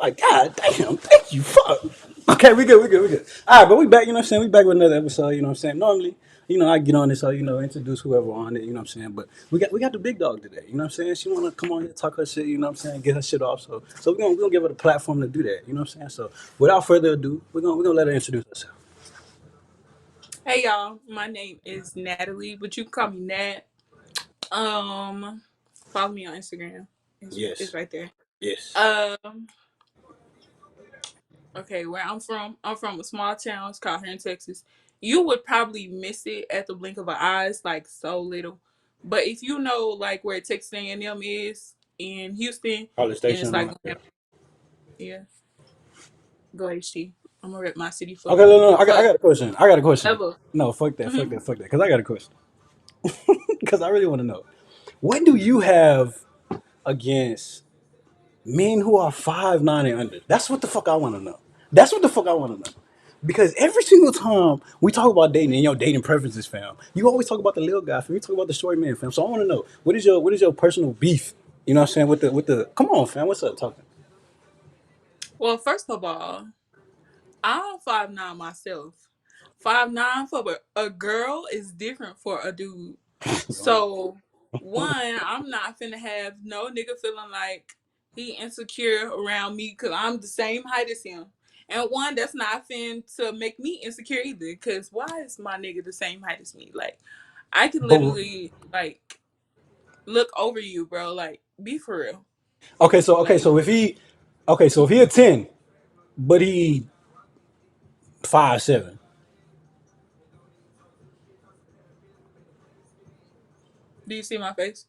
Like, God damn, thank you, fuck. Okay, we good. All right, but we back, you know what I'm saying? We back with another episode, you know what I'm saying? Normally, I get on this, introduce whoever on it, you know what I'm saying? But we got the big dog today, you know what I'm saying? She wanna come on here, talk her shit, you know what I'm saying, get her shit off. So we're gonna give her the platform to do that, you know what I'm saying? So without further ado, we're gonna let her introduce herself. Hey y'all, my name is Natalie, but you can call me Nat. Um, Follow me on Instagram. It's Yes. right there. Yes. Um, okay, where I'm from a small town. It's called here in Texas. You would probably miss it at the blink of an eye. It's like so little, but if you know like where Texas A&M is in Houston, College then it's Station like on there. yeah, go HT. I'm gonna rep my city Okay, no, I got a question. I got a question. forever. No, fuck that, fuck hmm that, fuck that. Because I got a question. Because I really want to know. What do you have against men who are 5'9" and under? That's what the fuck I want to know. That's what the fuck I want to know. Because every single time we talk about dating and your dating preferences, fam, you always talk about the little guy, fam. You talk about the short man, fam. So I want to know what is your personal beef? You know what I'm saying? With the come on, fam. What's up, talking? Well, first of all, I'm 5'9" myself. 5'9" for a girl is different for a dude. So one, I'm not finna have no nigga feeling like he insecure around me because I'm the same height as him. And one, that's not fin to make me insecure either. Cause why is my nigga the same height as me? Like I can But literally like look over you, bro. Like be for real. okay, Like so if he a 10, but he 5'7". do you see my face?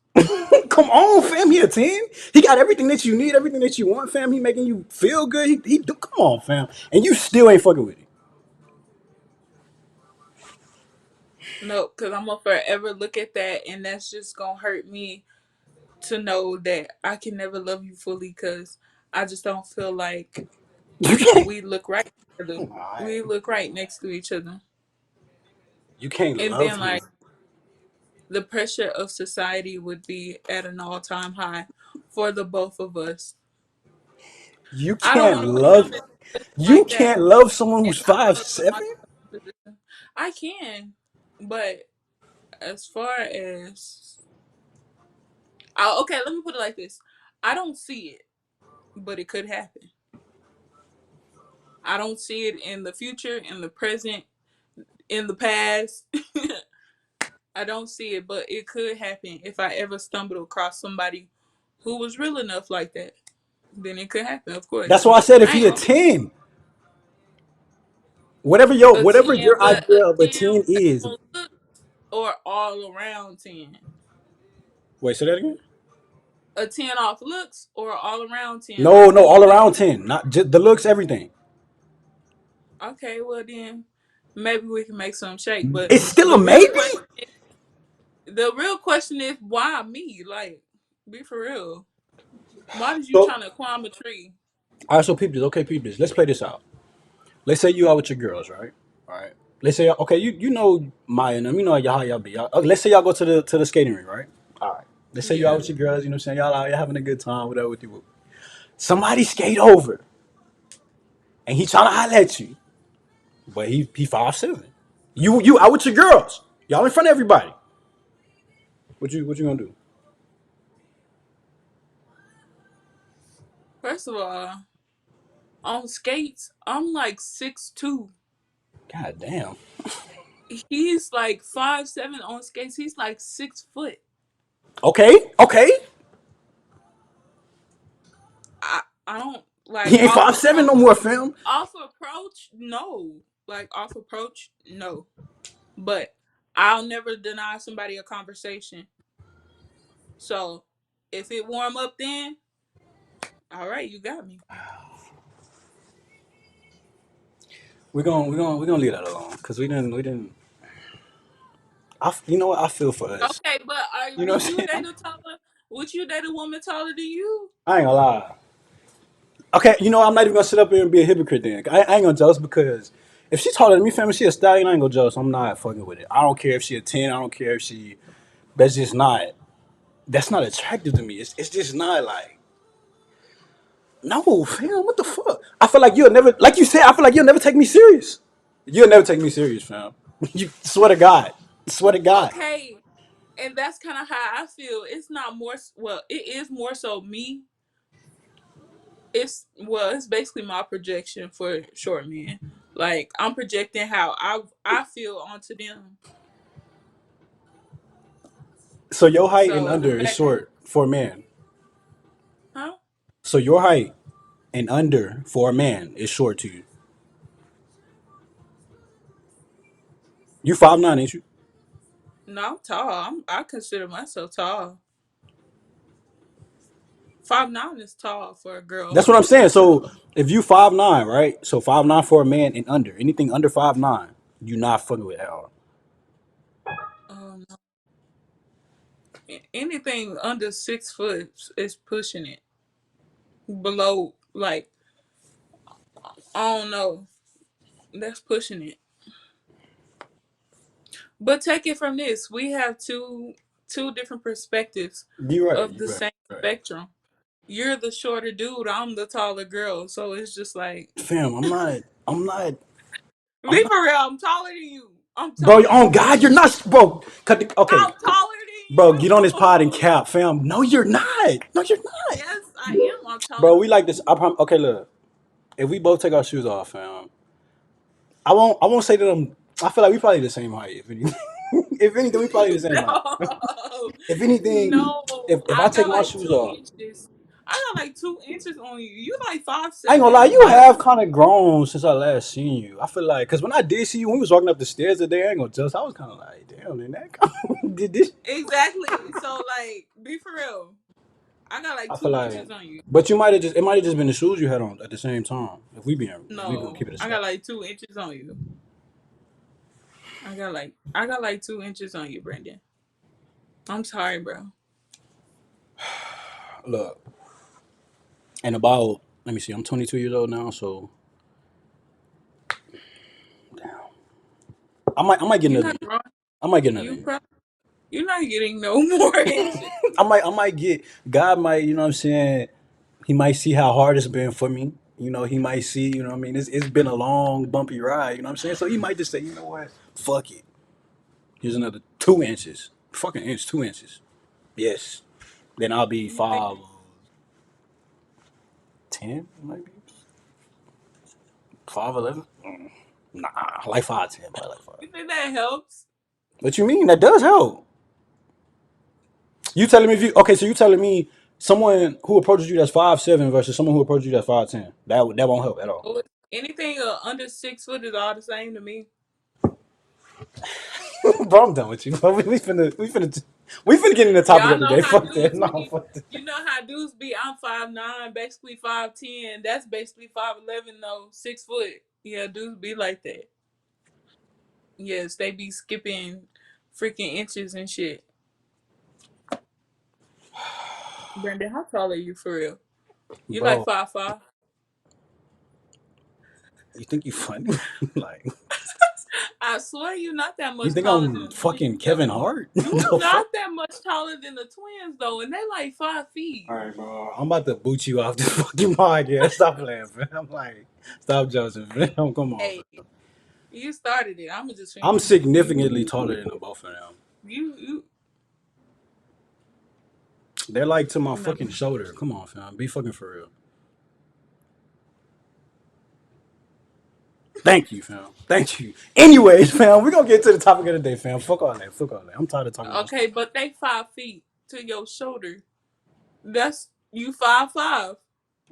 Come on, fam. He a 10. He got everything that you need, everything that you want, fam. He making you feel good. He do. Come on, fam. And you still ain't fucking with him. No, because I'm gonna forever look at that, and that's just gonna hurt me to know that I can never love you fully because I just don't feel like You can't. we look right together. Alright. We look right next to each other. You can't And love then, him. like, the pressure of society would be at an all time high for the both of us. You I don't can't want to put myself love. in a position You like that, can't love someone and who's I don't five want to put seven. myself in a position. I can, but as far as. Okay, let me put it like this. I don't see it, but it could happen. I don't see it in the future, in the present, in the past. I don't see it, but it could happen if I ever stumbled across somebody who was real enough like that. Then it could happen, of course. That's why I said if I he ain't a gonna 10, whatever a 10, your but idea a of a 10 10 is. on look or all around 10. Wait, say that again. A 10 off looks or all around 10. No, Like, no, do all you think, around 10, not just the looks, everything. okay, well then maybe we can make some shake. But It's still a the real maybe. question the real question is why me? Like, be for real. Why did you So, trying to climb a tree? all right, so peep this. Okay, peep this. Let's play this out. Let's say you out with your girls, right? All right. Let's say okay, you know Maya and them, you know how y'all be. Let's say y'all go to the skating rink, right? All right. Let's say you out Yeah. with your girls, you know what I'm saying? Y'all out, y'all having a good time, whatever with you. Somebody skate over and he trying to holler at you, but he 5'7". You out with your girls, y'all in front of everybody. What you gonna do? First of all, on skates, I'm like 6'2". God damn. He's like 5'7" on skates. He's like 6 foot. Okay, okay. I don't He like ain't 5'7" no more, fam. off approach, no. Like off approach, no. But I'll never deny somebody a conversation. So if it warm up then, all right, you got me. We're gonna leave that alone because we didn't. You know what? I feel for us. Okay, but You know would what I'm you saying? date a taller? Would you date a woman taller than you? I ain't gonna lie. Okay, I'm not even gonna sit up here and be a hypocrite then. I ain't gonna jealous because if she taller than me, family, she a stallion. I ain't gonna jealous. I'm not fucking with it. I don't care if she a 10. I don't care if she. That's just not. That's not attractive to me. It's just not like. No, fam. What the fuck? I feel like you'll never, like you said. I feel like you'll never take me serious. You'll never take me serious, fam. You swear to God. Swear to God. Okay, and that's kind of how I feel. It's not more. Well, it is more so me. It's basically my projection for short men. Like I'm projecting how I feel onto them. So your height and So the under is fact, short for a man. huh? So your height and under for a man is short to you. You 5'9", ain't you? No, I'm tall. I consider myself tall. 5'9" is tall for a girl That's what for I'm saying. sure. So if you 5'9", right? So 5'9" for a man and under. Anything under 5'9", you not fucking with at all. No. Anything under 6 foot is pushing it. Below, like I don't know, that's pushing it. But take it from this: we have two different perspectives You right. of You the right. same Right. spectrum. You're the shorter dude. I'm the taller girl. So it's just like, Fam, I'm not. I'm not. I'm be not. for real. I'm taller than you. I'm Bro, taller oh than you. God, you're not, bro. Okay, I'm taller than bro, get on this pod and you. cap, fam. No, you're not. No, you're not, Yes, I am. I'm taller bro. We than like you. this. Okay, look. If we both take our shoes off, fam, I won't. I won't say that I'm. I feel like we probably the same height. If anything, if anything, we probably the same height. No, If anything, no. if I I take got my like shoes two off, inches. I got like 2 inches on you. You like five I ain't gonna lie. seven, You five. have kind of grown since I last seen you. I feel like because when I did see you, when we was walking up the stairs today, I ain't gonna tell. I was kind of like, damn, then that did this. Exactly. So like, be for real. I got like I feel two like, inches on you. but you might have just. It might have just been the shoes you had on at the same time. If we gonna No, keep it a I stack. got like 2 inches on you. I got like 2 inches on you, Brandon. I'm sorry, bro. Look, and about let me see. I'm 22 years old now, so I might get You're another not year. wrong. I might get another You year. probably you're not getting no more inches. I might get. God might, you know what I'm saying. He might see how hard it's been for me. You know, he might see, you know what I mean? It's been a long, bumpy ride, you know what I'm saying? So he might just say, you know what? Fuck it. Here's another 2 inches. Fucking inch, 2 inches. Yes. Then I'll be You think 5'10", maybe? 5'11"? Nah, like 5'10", probably like 5. you think that helps? What you mean? That does help. You telling me if you okay? So you telling me someone who approaches you that's 5'7" versus someone who approaches you that's 5'10"? That won't help at all. No, anything under 6 foot is all the same to me. Bro, I'm done with you. We finna get in the topic Y'all of the know day. how Fuck that. dudes No, be. fuck that. You know how dudes be. I'm 5'9", basically 5'10". That's basically 5'11". though, 6 foot. Yeah, dudes be like that. Yes, they be skipping freaking inches and shit. Brandon, how tall are you for real? You like Bro, 5'5"? you think you funny? Like, I swear you not that you much think taller than I'm the fucking twins Kevin though. Hart? You The not fuck? that much taller than the twins though, and they like 5 feet. All right, bro. I'm about to boot you off this fucking podcast. Stop playing, fam. I'm like, stop Joseph, fam. Come on, Hey, fam. you started it. I'ma just I'm finish it. significantly taller than the both of them. You They're like to my no. fucking shoulder. Come on, fam. Be fucking for real. Thank you, fam. Thank you. Anyways, fam, we're gonna get to the topic of the day, fam. Fuck all that. Fuck all that. I'm tired of talking about Okay, stuff. but they 5 feet to your shoulder. That's you 5'5".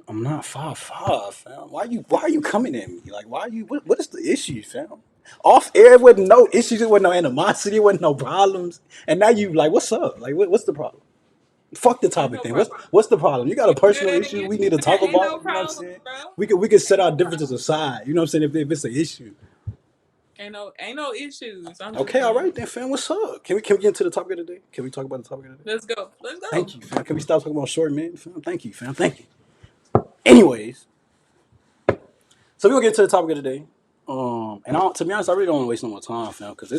I'm not 5'5", fam. Why are you coming at me? Like why are you what is the issue, fam? Off air with no issues, with no animosity, with no problems. And now you like, what's up? Like what's the problem? Fuck the Ain't topic no then. problem. What's the problem? You got a You good personal at issue it, we need to man? talk Ain't no about, you know what I'm problem, saying? bro. We could set Ain't our no differences problem. aside, you know what I'm saying, if it's an issue. Ain't no issues. I'm just Okay, all saying. right then, fam. What's up? Can we get into the topic of the day? Can we talk about the topic of the day? Let's go. Let's go. Thank you, fam. Can we stop talking about short men, fam? Thank you, fam. Thank you. Anyways, so we're gonna get to the topic of the day. And to be honest, I really don't want to waste no more time, fam, because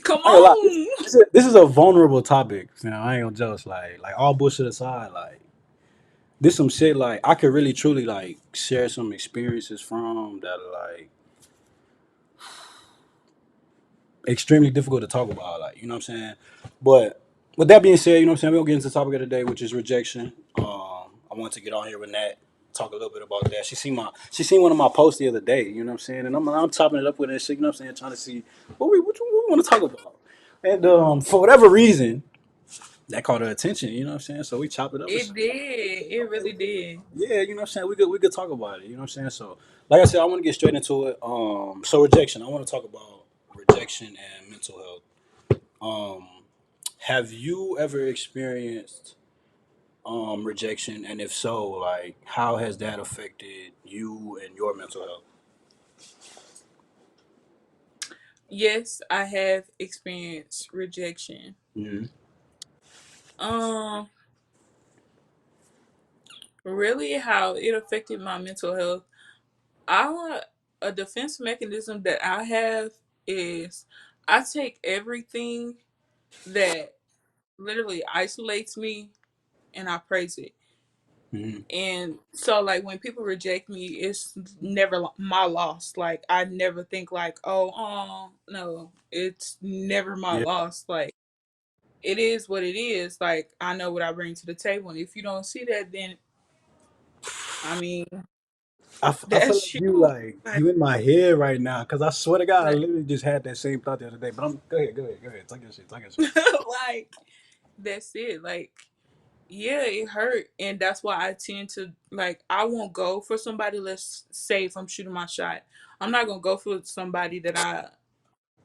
Come I ain't gonna lie. on. This is a vulnerable topic. You know, I ain't gonna joke. Like all bullshit aside, like this some shit. Like I could really truly like share some experiences from that are like extremely difficult to talk about. Like you know what I'm saying. But with that being said, you know what I'm saying. We're gonna get into the topic of the day, which is rejection. I wanted to get on here with Nat, talk a little bit about that. She seen one of my posts the other day. You know what I'm saying, and I'm chopping it up with her. Shit, you know what I'm saying, trying to see what we want to talk about. And for whatever reason, that caught her attention. You know what I'm saying. So we chop it up and It shit. did. It Okay, really did. yeah, you know what I'm saying. We could talk about it. You know what I'm saying. So like I said, I want to get straight into it. So rejection. I want to talk about rejection and mental health. Um, have you ever experienced rejection, and if so, like how has that affected you and your mental health? Yes, I have experienced rejection. Mm-hmm. Um, really, how it affected my mental health. I A defense mechanism that I have is I take everything that literally isolates me and I praise it. Mm-hmm. And so like when people reject me, it's never my loss. Like I never think like, oh, no, it's never my Yeah, loss. Like it is what it is. Like I know what I bring to the table. And if you don't see that, then I mean, I feel that's like you you. like Like, you in my head right now because I swear to God, I like, literally just had that same thought the other day. But I'm go ahead, talk your shit. like that's it. Like yeah, it hurt, and that's why I tend to like I won't go for somebody. Let's say if I'm shooting my shot, I'm not gonna go for somebody that I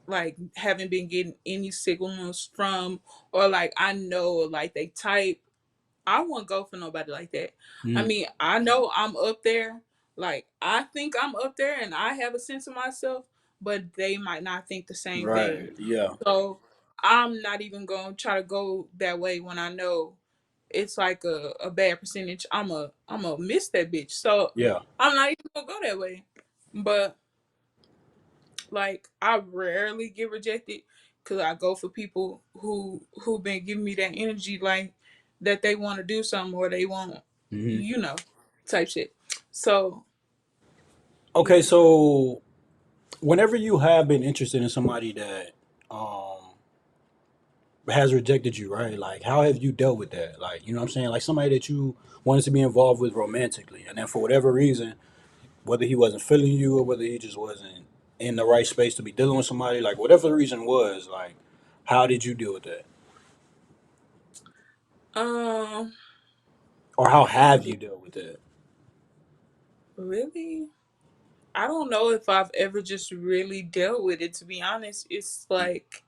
like haven't been getting any signals from, or like I know like they type. I won't go for nobody like that. I Mm, mean, I know I'm up there. Like I think I'm up there, and I have a sense of myself, but they might not think the same thing. right. Yeah. So I'm not even gonna try to go that way when I know it's like a bad percentage. I'm a miss that bitch. So Yeah. I'm not even gonna go that way. But like I rarely get rejected because I go for people who been giving me that energy, like that they want to do something or they want, Hmm. you know, type shit. So Okay, yeah. so whenever you have been interested in somebody that um has rejected you, right? Like how have you dealt with that? Like, you know what I'm saying? Like somebody that you wanted to be involved with romantically, and then for whatever reason, whether he wasn't feeling you or whether he just wasn't in the right space to be dealing with somebody, like whatever the reason was, like how did you deal with that? Um, Or how how I have did you dealt with that? really. I don't know if I've ever just really dealt with it. To be honest, it's like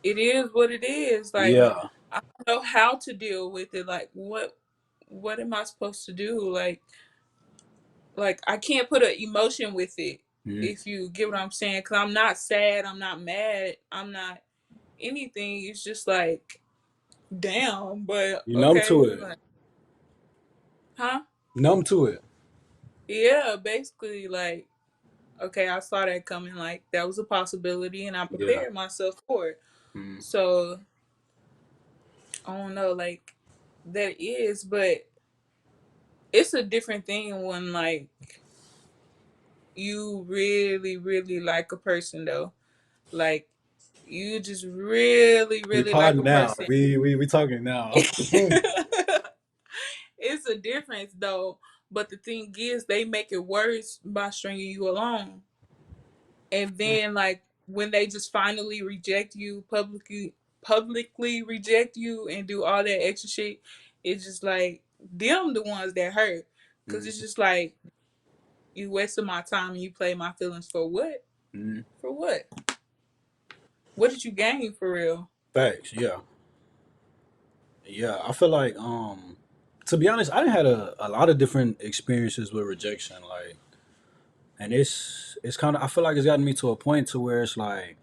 it is what it is. Like Yeah. I don't know how to deal with it. Like what am I supposed to do? Like I can't put an emotion with it. Mhm. If you get what I'm saying, because I'm not sad, I'm not mad, I'm not anything. It's just like damn, but You numb to okay, it. like huh? Numb to it. Yeah, basically like okay, I saw that coming. Like that was a possibility, and I Yeah. prepared myself for it. Mhm. So I don't know, like that is, but it's a different thing when like you really, really like a person though. Like you just really, We really like potting a now. person. We talking now. It's a difference though. But the thing is, they make it worse by stringing you along. And then like when they just finally reject you publicly reject you and do all that extra shit, it's just like them the ones that hurt. Cause it's Mhm. just like you wasted my time and you played my feelings for what? Mhm. For what? What did you gain for real? Facts. Yeah. Yeah. I feel like to be honest, I done had a lot of different experiences with rejection. Like, and it's kind of I feel like it's gotten me to a point to where it's like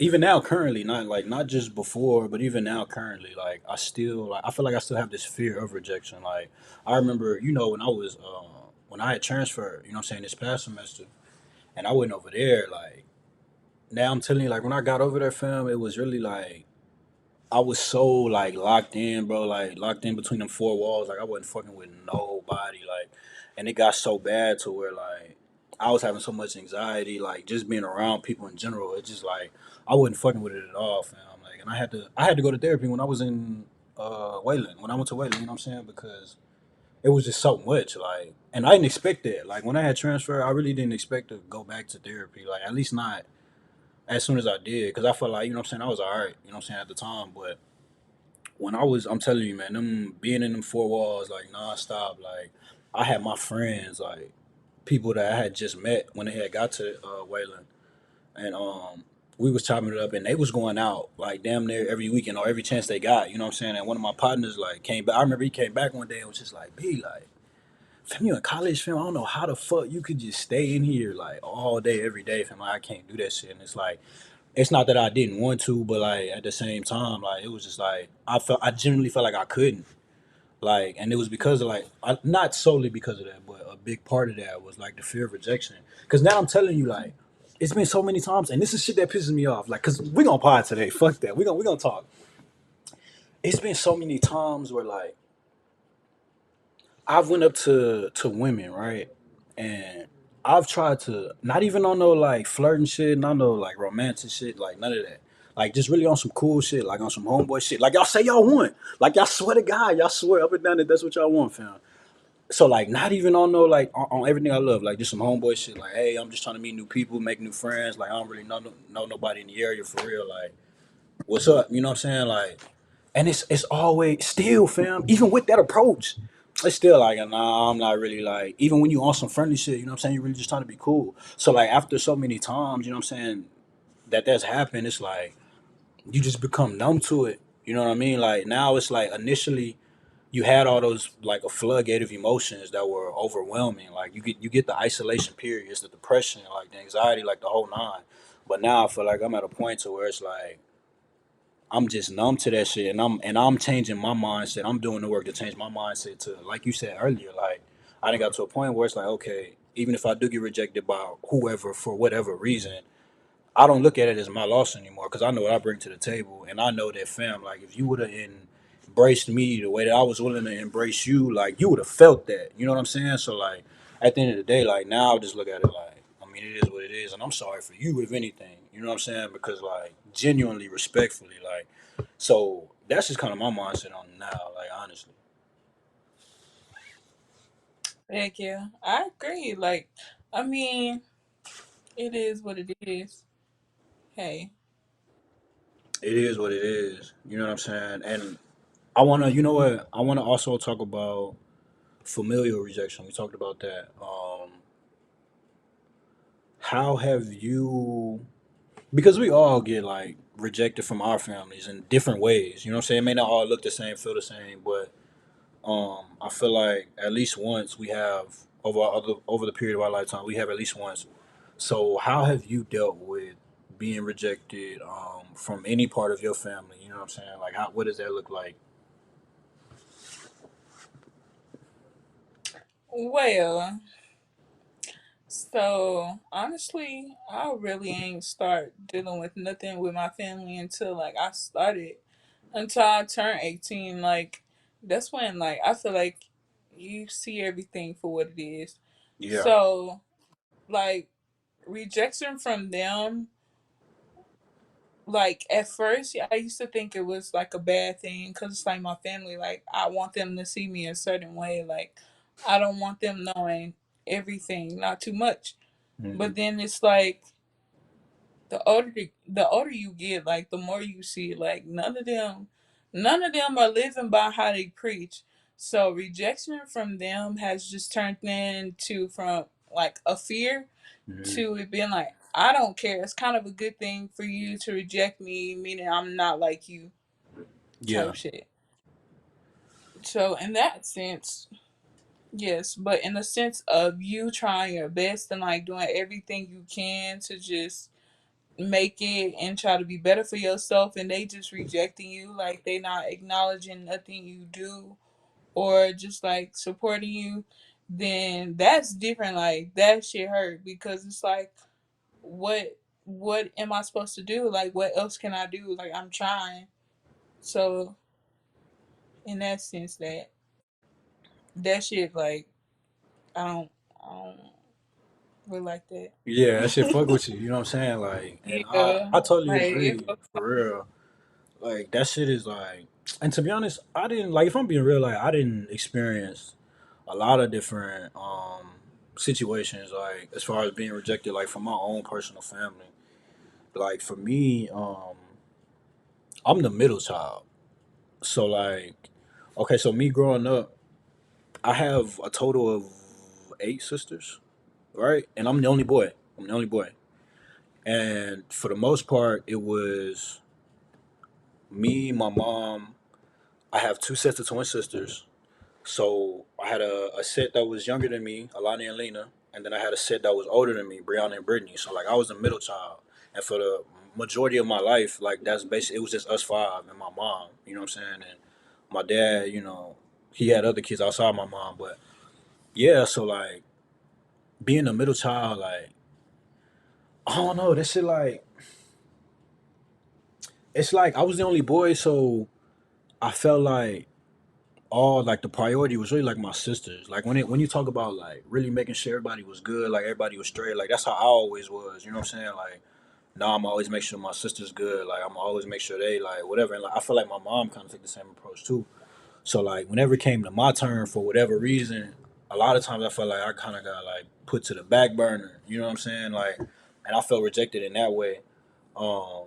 even now currently, not just before, but even now currently, like I still like I feel like I still have this fear of rejection. Like I remember, when I was when I had transferred, you know what I'm saying, this past semester, and I went over there, like now I'm telling you, like when I got over there, fam, it was really like I was so like locked in, bro, like locked in between them four walls. Like I wasn't fucking with nobody. Like, and it got so bad to where like I was having so much anxiety, like just being around people in general. It just like I wasn't fucking with it at all, fam. Like, and I had to go to therapy when I was in Wayland. When I went to Wayland, you know what I'm saying? Because it was just so much, like, and I didn't expect that. Like when I had transfer, I really didn't expect to go back to therapy. Like at least not as soon as I did, because I felt like, you know what I'm saying, I was all right, you know what I'm saying, at the time. But when I'm telling you, man, them being in them four walls like nonstop, like I had my friends, like people that I had just met when they had got to Wayland, and we was chopping it up, and they was going out like damn near every weekend or every chance they got, you know what I'm saying. And one of my partners like came back. I remember he came back one day and was just like, "B, like, fam, you in college, fam? I don't know how the fuck you could just stay in here like all day, every day, fam. Like, I can't do that shit." And it's like, it's not that I didn't want to, but like at the same time, like it was just like I genuinely felt like I couldn't. Like, and it was because of like not solely because of that, but a big part of that was like the fear of rejection. Because now I'm telling you, like, it's been so many times, and this is shit that pisses me off. Like, cause we gonna pod today. Fuck that. We gonna talk. It's been so many times where like I've went up to women, right, and I've tried to not even on no like flirting shit, not no like romantic shit, like none of that. Like just really on some cool shit, like on some homeboy shit. Like y'all say y'all want, like y'all swear to God, y'all swear up and down that that's what y'all want, fam. So like not even on no like on everything I love, like just some homeboy shit. Like hey, I'm just trying to meet new people, make new friends. Like I don't really know nobody in the area for real. Like what's up? You know what I'm saying? Like, and it's always still, fam. Even with that approach, it's still like, nah, I'm not really like. Even when you on some friendly shit, you know what I'm saying? You're really just trying to be cool. So like after so many times, you know what I'm saying, that's happened. It's like you just become numb to it. You know what I mean? Like now it's like initially you had all those like a floodgate of emotions that were overwhelming. Like you get the isolation periods, the depression, like the anxiety, like the whole nine. But now I feel like I'm at a point to where it's like I'm just numb to that shit, and I'm changing my mindset. I'm doing the work to change my mindset to, like you said earlier, like I done got to a point where it's like, okay, even if I do get rejected by whoever for whatever reason, I don't look at it as my loss anymore because I know what I bring to the table, and I know that fam, like if you would have embraced me the way that I was willing to embrace you, like you would have felt that. You know what I'm saying? So like at the end of the day, like now I just look at it like, I mean, it is what it is, and I'm sorry for you if anything. You know what I'm saying? Because like genuinely, respectfully, like so that's just kind of my mindset on it now. Like honestly, Heck yeah, I agree. Like, I mean, it is what it is. Hey, it is what it is. You know what I'm saying? And I wanna, you know what? I wanna also talk about familial rejection. We talked about that. How have you? Because we all get like rejected from our families in different ways. You know what I'm saying? It may not all look the same, feel the same, but I feel like at least once we have over the period of our lifetime, we have at least once. So how have you dealt with being rejected from any part of your family? You know what I'm saying? Like how what does that look like? well, so honestly, I really ain't start dealing with nothing with my family until like I started until I turned 18. Like that's when like I feel like you see everything for what it is. Yeah. So like rejection from them, like at first yeah, I used to think it was like a bad thing because it's like my family. Like I want them to see me a certain way. Like I don't want them knowing everything, not too much. Hmm. But then it's like the older you get, like the more you see, like none of them are living by how they preach. So rejection from them has just turned into from like a fear Hmm. to it being like I don't care. It's kind of a good thing for you to reject me, meaning I'm not like you Yeah. type shit. So in that sense, yes, but in the sense of you trying your best and like doing everything you can to just make it and try to be better for yourself and they just rejecting you, like they not acknowledging nothing you do or just like supporting you, then that's different. Like that shit hurt because it's like what what am I supposed to do? Like, what else can I do? Like, I'm trying. So, in that sense, that shit, like, I don't really like that. Yeah, that shit fuck with you. You know what I'm saying? Like, and I Yeah, I totally like it agree fucks. for real. Like that shit is like, and to be honest, I didn't like. If I'm being real, like I didn't experience a lot of different situations, like as far as being rejected, like from my own personal family. Like for me, I'm the middle child. So like, okay, so me growing up, I have a total of 8 sisters, right? And I'm the only boy. I'm the only boy. And for the most part, it was me, my mom. I have 2 sets of twin sisters. So I had a set that was younger than me, Alani and Lena, and then I had a set that was older than me, Brianna and Brittany. So like I was the middle child, and for the majority of my life, like that's basically it was just us five and my mom. You know what I'm saying? And my dad, he had other kids outside my mom, but yeah. So like being a middle child, like I don't know, that shit like it's like I was the only boy, so I felt like all like the priority was really like my sisters. Like when you talk about like really making sure everybody was good, like everybody was straight, like that's how I always was. You know what I'm saying? Like now I'm always make sure my sister's good. Like I'm always make sure they like whatever. And like I feel like my mom kind of took the same approach too. So like whenever it came to my turn for whatever reason, a lot of times I felt like I kind of got like put to the back burner. You know what I'm saying? Like, and I felt rejected in that way. Um,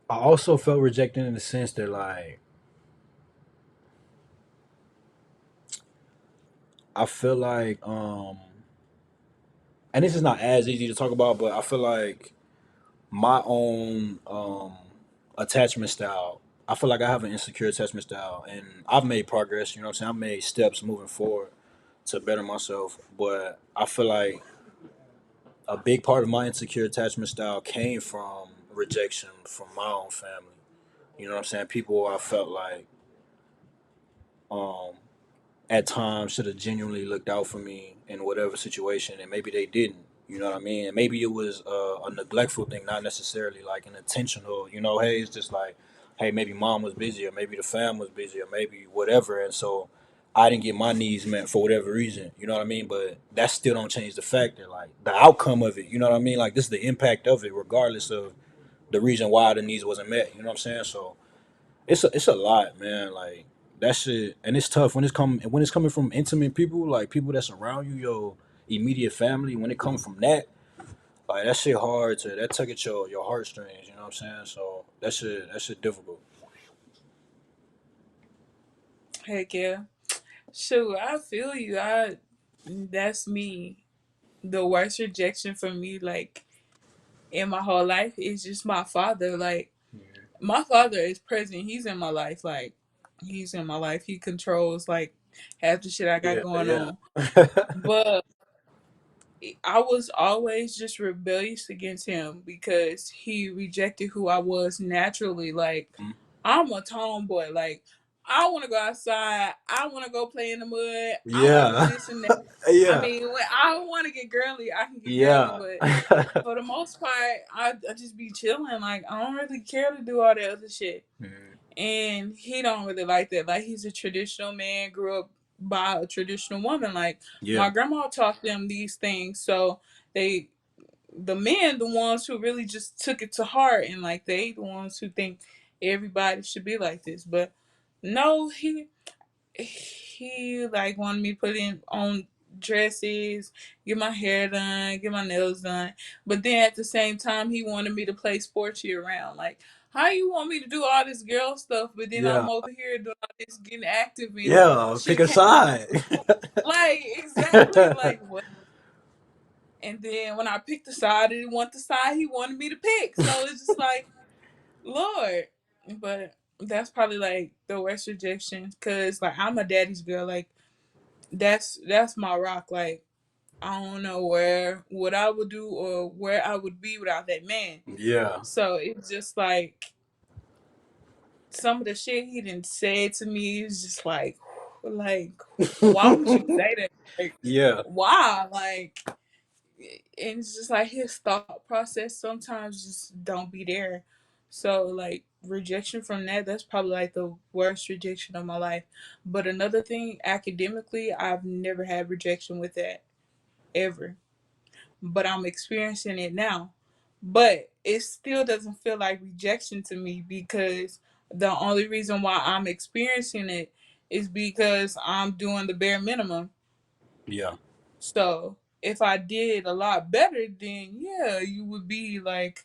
I also felt rejected in the sense that like I feel like and this is not as easy to talk about, but I feel like my own attachment style. I feel like I have an insecure attachment style, and I've made progress. You know what I'm saying? I've made steps moving forward to better myself, but I feel like a big part of my insecure attachment style came from rejection from my own family. You know what I'm saying? People I felt like um, at times should have genuinely looked out for me in whatever situation, and maybe they didn't. You know what I mean? And maybe it was a neglectful thing, not necessarily like an intentional. Hey, it's just like, hey, maybe mom was busy, or maybe the fam was busy, or maybe whatever, and so I didn't get my needs met for whatever reason. You know what I mean? But that still don't change the fact that like the outcome of it. You know what I mean? Like this is the impact of it, regardless of the reason why the needs wasn't met. You know what I'm saying? So it's a lot, man. Like that shit, and it's tough when it's coming from intimate people, like people that's around you, your immediate family. When it comes from that, like that shit hard to that tug at your heartstrings. You know what I'm saying? So that shit difficult. Heck yeah. Shoot, I feel you. That's me. The worst rejection for me, like in my whole life, is just my father. Like my father is present. He's in my life. Like he's in my life. He controls like half the shit I got Yeah, going yeah, on. But I was always just rebellious against him because he rejected who I was naturally. Like Mhm. I'm a tomboy. Like I want to go outside. I want to go play in the mud. I want to do yeah, this and that. I yeah, mean, when I want to get girly, I can get girly, yeah. but for the most part, I just be chilling. Like I don't really care to do all that other shit. Mhm. And he don't really like that. Like he's a traditional man, grew up by a traditional woman. Like Yeah, my grandma taught them these things, so they, the men, the ones who really just took it to heart, and like they, the ones who think everybody should be like this. But no, he like wanted me to put in on dresses, get my hair done, get my nails done. But then at the same time, he wanted me to play sports year round. Like, how you want me to do all this girl stuff, but then yeah, I'm over here doing all this getting active and yeah. Pick shit a can't side. like exactly like what? And then when I picked the side, I didn't want the side he wanted me to pick. So it's just like, Lord. But that's probably like the worst rejection because like I'm a daddy's girl. Like that's my rock. Like I don't know where what I would do or where I would be without that man. Yeah, So it's just like some of the shit he didn't say to me is just like why would you say that? Like yeah, why? Like and it's just like his thought process sometimes just don't be there. So like rejection from that's probably like the worst rejection of my life. But another thing, academically, I've never had rejection with that ever. But I'm experiencing it now. But it still doesn't feel like rejection to me because the only reason why I'm experiencing it is because I'm doing the bare minimum. Yeah. So if I did a lot better, then yeah, you would be like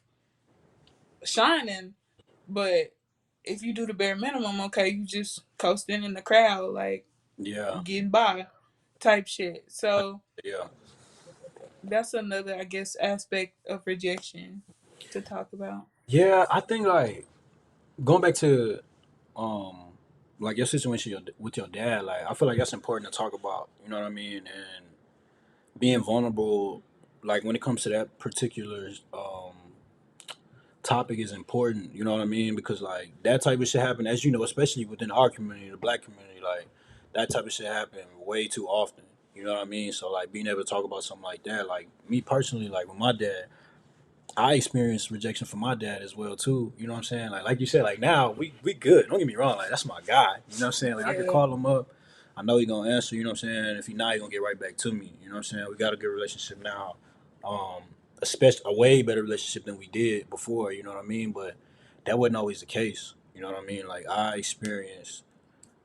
shining. But if you do the bare minimum, okay, you just coasting in the crowd, like Yeah. getting by type shit. So Yeah. that's another, I guess, aspect of rejection to talk about. Yeah. I think like going back to um like your situation with your dad, like I feel like that's important to talk about. You know what I mean? And being vulnerable, like when it comes to that particular topic, is important. You know what I mean? Because like that type of shit happen, as you know, especially within our community, the black community, like that type of shit happen way too often. You know what I mean? So like being able to talk about something like that, like me personally, like with my dad, I experienced rejection from my dad as well too. You know what I'm saying? Like you said, like now we good. Don't get me wrong, like that's my guy. You know what I'm saying? Like I could Yeah, call him up. I know he gonna answer, you know what I'm saying? If he not, he gonna get right back to me. You know what I'm saying? We got a good relationship now. Um especially a way better relationship than we did before, you know what I mean? But that wasn't always the case. You know what I mean? Like I experienced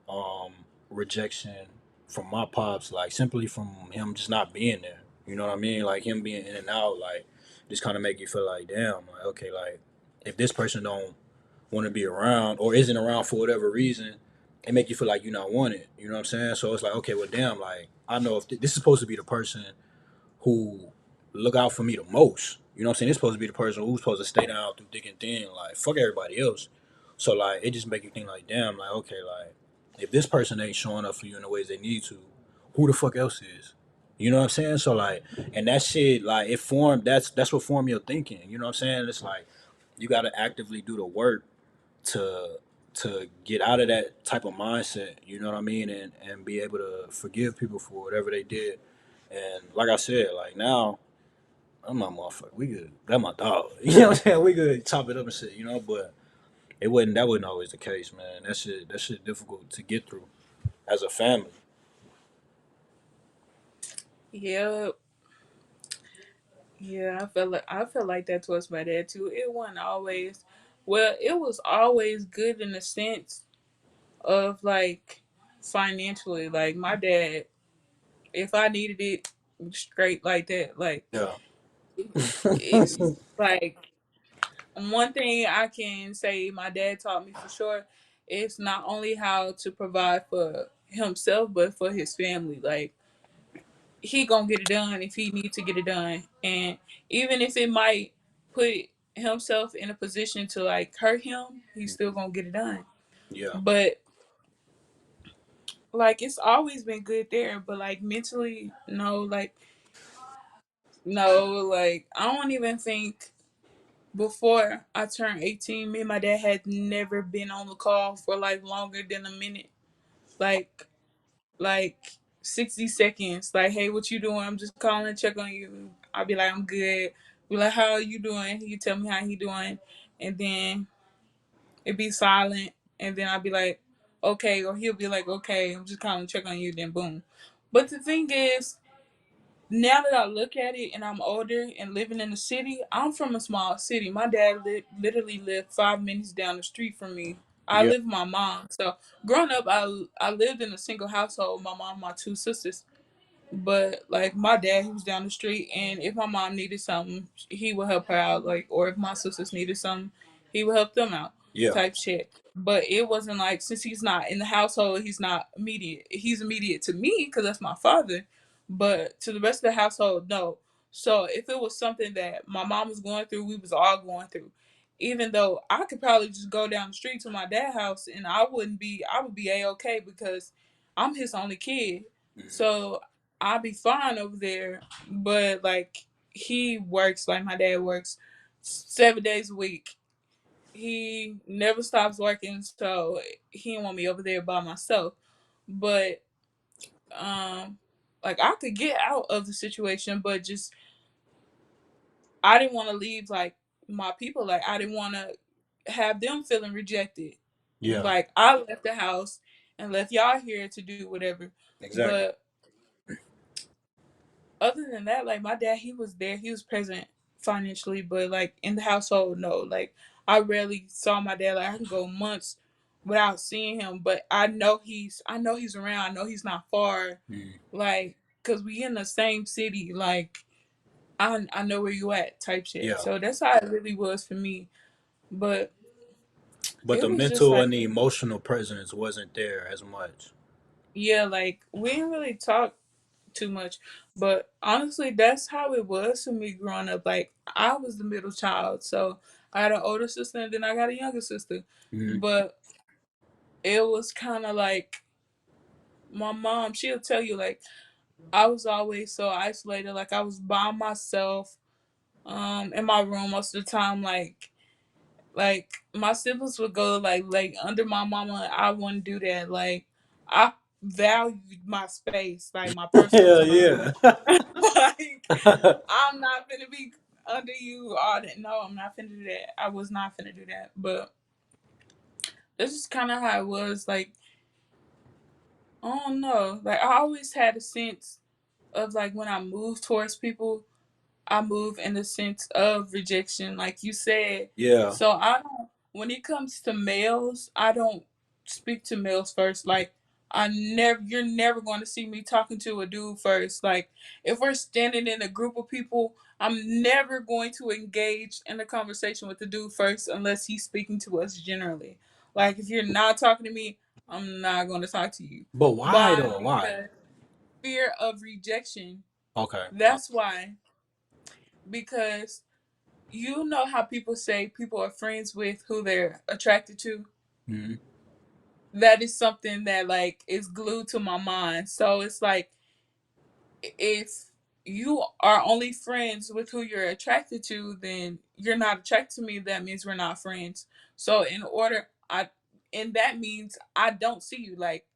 um, rejection from my pops, like simply from him just not being there. You know what I mean? Like him being in and out, like just kind of make you feel like, damn, like okay, like if this person don't want to be around or isn't around for whatever reason, it make you feel like you're not wanted. You know what I'm saying? So it's like, okay, well, damn, like I know if this is supposed to be the person who look out for me the most. You know what I'm saying? It's supposed to be the person who's supposed to stay down through thick and thin, like fuck everybody else. So like it just make you think like, damn, like okay, like if this person ain't showing up for you in the ways they need to, who the fuck else is? You know what I'm saying? So like, and that shit, like it formed. That's what formed your thinking. You know what I'm saying? It's like you got to actively do the work to get out of that type of mindset. You know what I mean? And be able to forgive people for whatever they did. And like I said, like now I'm my motherfucker. We good. That my dog. You know what I'm saying? We could chop it up and shit. You know, but it wasn't. That wasn't always the case, man. That shit difficult to get through as a family. yeah, yeah. I felt like that towards my dad too. It wasn't always, well, it was always good in the sense of like financially. Like my dad, if I needed it straight like that, like Yeah. it's like one thing I can say my dad taught me for sure is not only how to provide for himself but for his family. Like he gonna get it done if he needs to get it done, and even if it might put himself in a position to like hurt him, he's still gonna get it done. Yeah. But like it's always been good there, but like mentally, no, like no, like I don't even think before I turned 18, me and my dad had never been on the call for like longer than a minute. Like like 60 seconds. Like, hey, what you doing? I'm just calling to check on you. I'll be like, I'm good. Be like, how are you doing? He tell me how he doing. And then it be silent. And then I'll be like, okay. Or he'll be like, okay, I'm just calling to check on you. Then boom. But the thing is, now that I look at it and I'm older and living in the city, I'm from a small city. My dad literally lived 5 minutes down the street from me. I Yeah. live with my mom. So growing up, I lived in a single household. My mom, my two sisters. But like my dad, he was down the street, and if my mom needed something, he would help her out. Like, or if my sisters needed something, he would help them out, Yeah. type shit. But it wasn't like since he's not in the household, he's not immediate. He's immediate to me because that's my father, but to the rest of the household, no. So if it was something that my mom was going through, we was all going through. Even though I could probably just go down the street to my dad's house and I would be a okay because I'm his only kid. Mhm. So I'll be fine over there, but like he works like my dad works 7 days a week. He never stops working, so he didn't want me over there by myself. But um, like I could get out of the situation, but just I didn't want to leave like my people. Like I didn't want to have them feeling rejected. Yeah, Like I left the house and left y'all here to do whatever. exactly. But other than that, like my dad, he was there. He was present financially, but like in the household, no. Like I rarely saw my dad. Like I can go months without seeing him, but I know he's around. I know he's not far. Mm. Like, cause we in the same city. Like I know where you at type shit. Yeah, So that's how it really was for me. But but it the was just mental like, and the emotional presence wasn't there as much. yeah, like we didn't really talk too much. But honestly, that's how it was for me growing up. Like I was the middle child, so I had an older sister and then I got a younger sister. Mm. But it was kind of like my mom. She'll tell you like I was always so isolated. Like I was by myself, in my room most of the time. Like my siblings would go like under my mama. I wouldn't do that. Like I valued my space, like my personal Hell time. yeah. Like I'm not finna be under you all that. No, I'm not finna do that. I was not finna do that. But this is kind of how it was. Like I don't know. Like I always had a sense of like when I moved towards people, I move in the sense of rejection, like you said. Yeah. So I don't. When it comes to males, I don't speak to males first. Like you're never going to see me talking to a dude first. Like if we're standing in a group of people, I'm never going to engage in a conversation with the dude first unless he's speaking to us generally. Like if you're not talking to me, I'm not going to talk to you. But why Why? though? Why? Because fear of rejection. Okay. That's why. Because you know how people say people are friends with who they're attracted to? Mhm. That is something that like is glued to my mind. So it's like if you are only friends with who you're attracted to, then you're not attracted to me. That means we're not friends. So and that means I don't see you. Like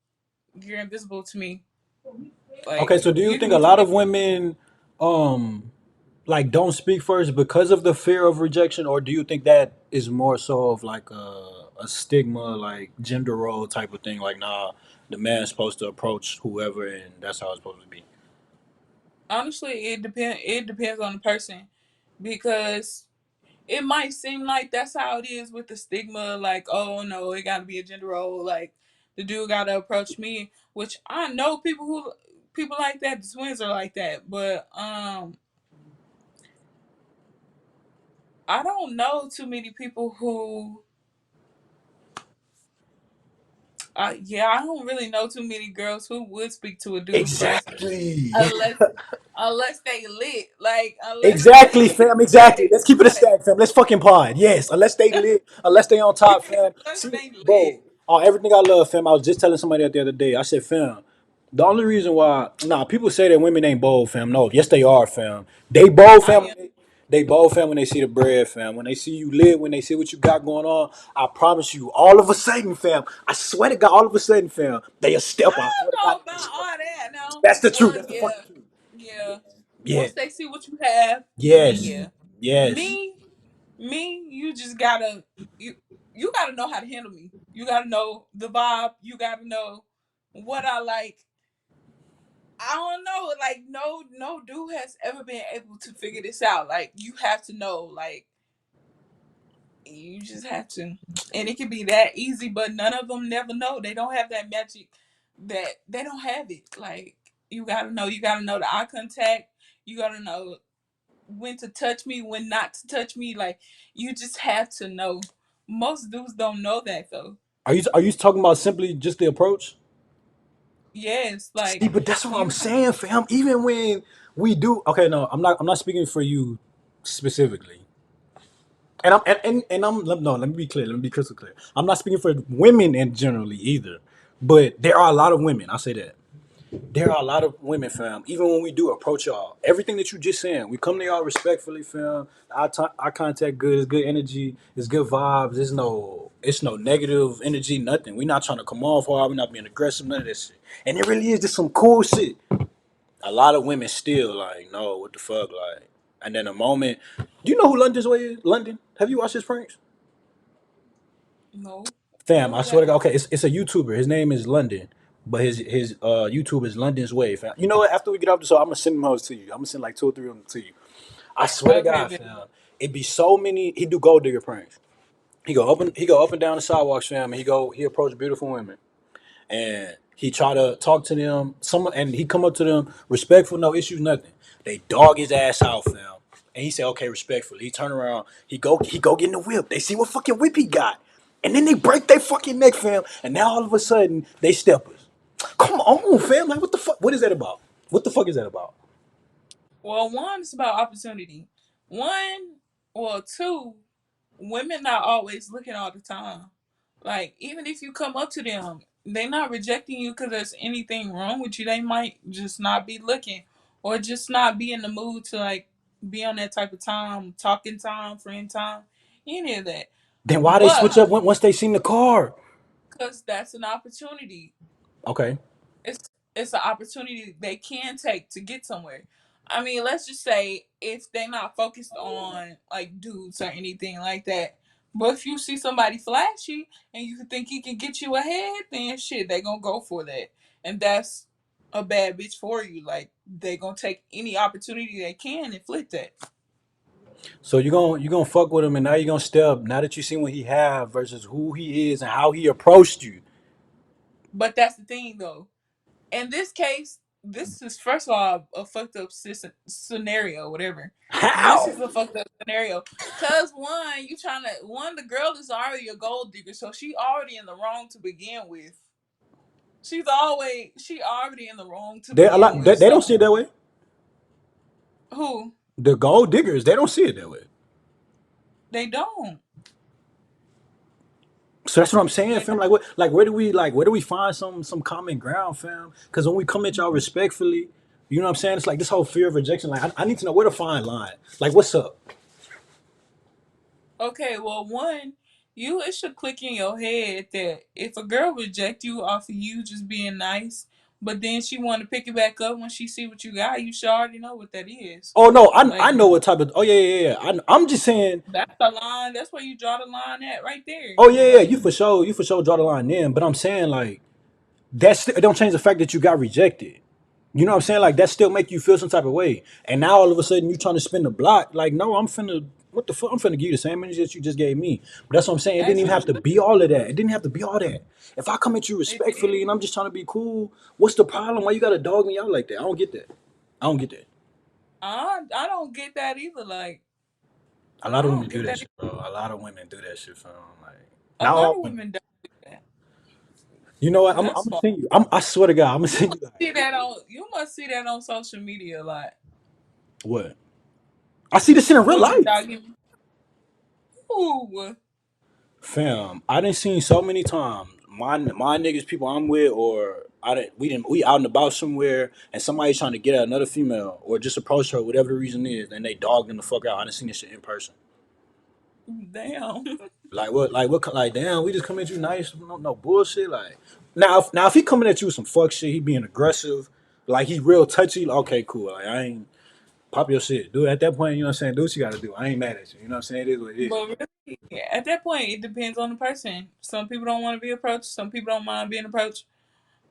you're invisible to me. Okay, Like so do you you think can a be lot of friends. women like don't speak first because of the fear of rejection, or do you think that is more so of like a stigma, like gender role type of thing? Like, nah, the man's supposed to approach whoever, and that's how it's supposed to be. Honestly, it depends on the person because it might seem like that's how it is with the stigma, like, oh no, it gotta be a gender role, like the dude gotta approach me, which I know people like that, the twins are like that, but I don't know too many people who yeah, I don't really know too many girls who would speak to a dude first Exactly. unless unless they lit, like unless Exactly, they fam. Exactly. like Let's keep it a like stack, fam. Let's fucking pod. Yes, unless they lit, unless they on top, fam. unless See, they lit. bro, everything I love, fam. I was just telling somebody that the other day. I said, fam, the only reason why, nah, people say that women ain't bold, fam. No, yes, they are, fam. They bold, I fam. am. They bold, fam, when they see the bread, fam. When they see you live, when they see what you got going on, I promise you, all of a sudden, fam. I swear to God, all of a sudden, fam, they a I step. I swear to don't God, know they a about step. all that now. That's the truth. Well, That's the yeah, fucking truth. yeah. Yeah. Once they see what you have, then Yes. yeah. Yes. Me, you just gotta you you gotta know how to handle me. You gotta know the vibe. You gotta know what I like. I don't know. Like no dude has ever been able to figure this out. Like you have to know. Like you just have to, and it can be that easy. But none of them never know. They don't have that magic. That they don't have it. Like you gotta know. You gotta know the eye contact. You gotta know when to touch me, when not to touch me. Like you just have to know. Most dudes don't know that though. Are you talking about simply just the approach? Yes, See, like but that's what I'm you. saying, fam. Even when we do, okay, no, I'm not speaking for you specifically. No, let me be clear. Let me be crystal clear. I'm not speaking for women in generally either. But there are a lot of women. I'll say that. There are a lot of women, fam. Even when we do approach y'all, everything that you just saying, we come to y'all respectfully, fam. Our contact good, it's good energy, it's good vibes. It's no negative energy, nothing. We not trying to come off hard. We not being aggressive, none of this shit. And it really is just some cool shit. A lot of women still like, no, what the fuck, like. And then the moment Do you know who London's Way is? London. Have you watched his pranks? No. Fam, Who I is swear to that? God. Okay, it's a YouTuber. His name is London, but his YouTube is London's Way. Fam. You know what? After we get off the show, I'm gonna send them hoes to you. I'm gonna send like two or three of them to you. I swear to Okay, God, but fam. It be so many. He do gold digger pranks. He go up and down the sidewalks, fam, and he approach beautiful women, and he try to talk to them. And he come up to them respectful, no issues, nothing. They dog his ass out, fam. And he say, okay, respectfully. He turn around, he go get in the whip. They see what fucking whip he got. And then they break their fucking neck, fam. And now all of a sudden, they steppers. Come on, fam. Like, what the fuck? What is that about? What the fuck is that about? well, one is about opportunity. One, well, two, women not always looking all the time. Like even if you come up to them, they not rejecting you because there's anything wrong with you. They might just not be looking, or just not be in the mood to like be on that type of time, talking time, friend time, any of that. Then why they switch But up once they seen the car? because that's an opportunity. Okay. It's an opportunity they can take to get somewhere. I mean, let's just say if they're not focused on like dudes or anything like that. But if you see somebody flashy and you think he can get you ahead, then shit, they gonna go for that. And that's a bad bitch for you. Like they gonna take any opportunity they can and flip that. So you gonna fuck with him, and now you gonna step. Now that you seen what he have versus who he is and how he approached you. But that's the thing though. In this case, this is first of all a fucked up scenario, whatever. This How? is a fucked up scenario. Cause one, you trying to one, the girl is already a gold digger, so she already in the wrong to begin with. She already in the wrong to They a begin lot. with. They don't So see it that way. who? The gold diggers, they don't see it that way. They don't. So that's what I'm saying, They fam. don't. Where do we find some common ground, fam? Because when we come at y'all respectfully, you know what I'm saying? It's like this whole fear of rejection. Like I need to know where to find line. Like what's up? Okay, well one, you it should click in your head that if a girl reject you off of you just being nice, but then she want to pick it back up when she see what you got, you should already know what that is. Oh no, I Like know what type of. Oh yeah. I'm just saying. that's the line. That's where you draw the line at right there. Oh yeah. Like You for sure draw the line in. But I'm saying like it don't change the fact that you got rejected. You know what I'm saying? Like that still make you feel some type of way. And now all of a sudden you trying to spin the block. Like, no, I'm finna what the fuck? I'm finna give you the same energy that you just gave me. But that's what I'm saying. It didn't as even you have to should. be all of that. It didn't have to be all that. If I come at you It did. respectfully and I'm just trying to be cool, what's the problem? Why you gotta dog me out like that? I don't get that. I don't get that. I don't get that either. Like A I lot of women don't do get that that. shit, bro. A lot of women do that shit, fam. Like A not lot all of women. women don't do that. You know what? I'm That's gonna fine. send you. I swear to God, I'm gonna send you like See that on you must see that on social media a lot. what? I see this shit in real Women life. dogging. Ooh, Fam, I done seen so many times my niggas, people I'm with, or we out and about somewhere, and somebody trying to get at another female or just approach her, whatever the reason is, and they dog them the fuck out. I done seen this shit in person. damn. Like damn, we just come at you nice, no bullshit. Like now if he coming at you with some fuck shit, he being aggressive, like he real touchy. Okay, cool. Like I ain't pop your shit, dude. At that point, you know what I'm saying. Do what you gotta do. I ain't mad at you. You know what I'm saying. It is what it is. But really, at that point, it depends on the person. Some people don't want to be approached. Some people don't mind being approached.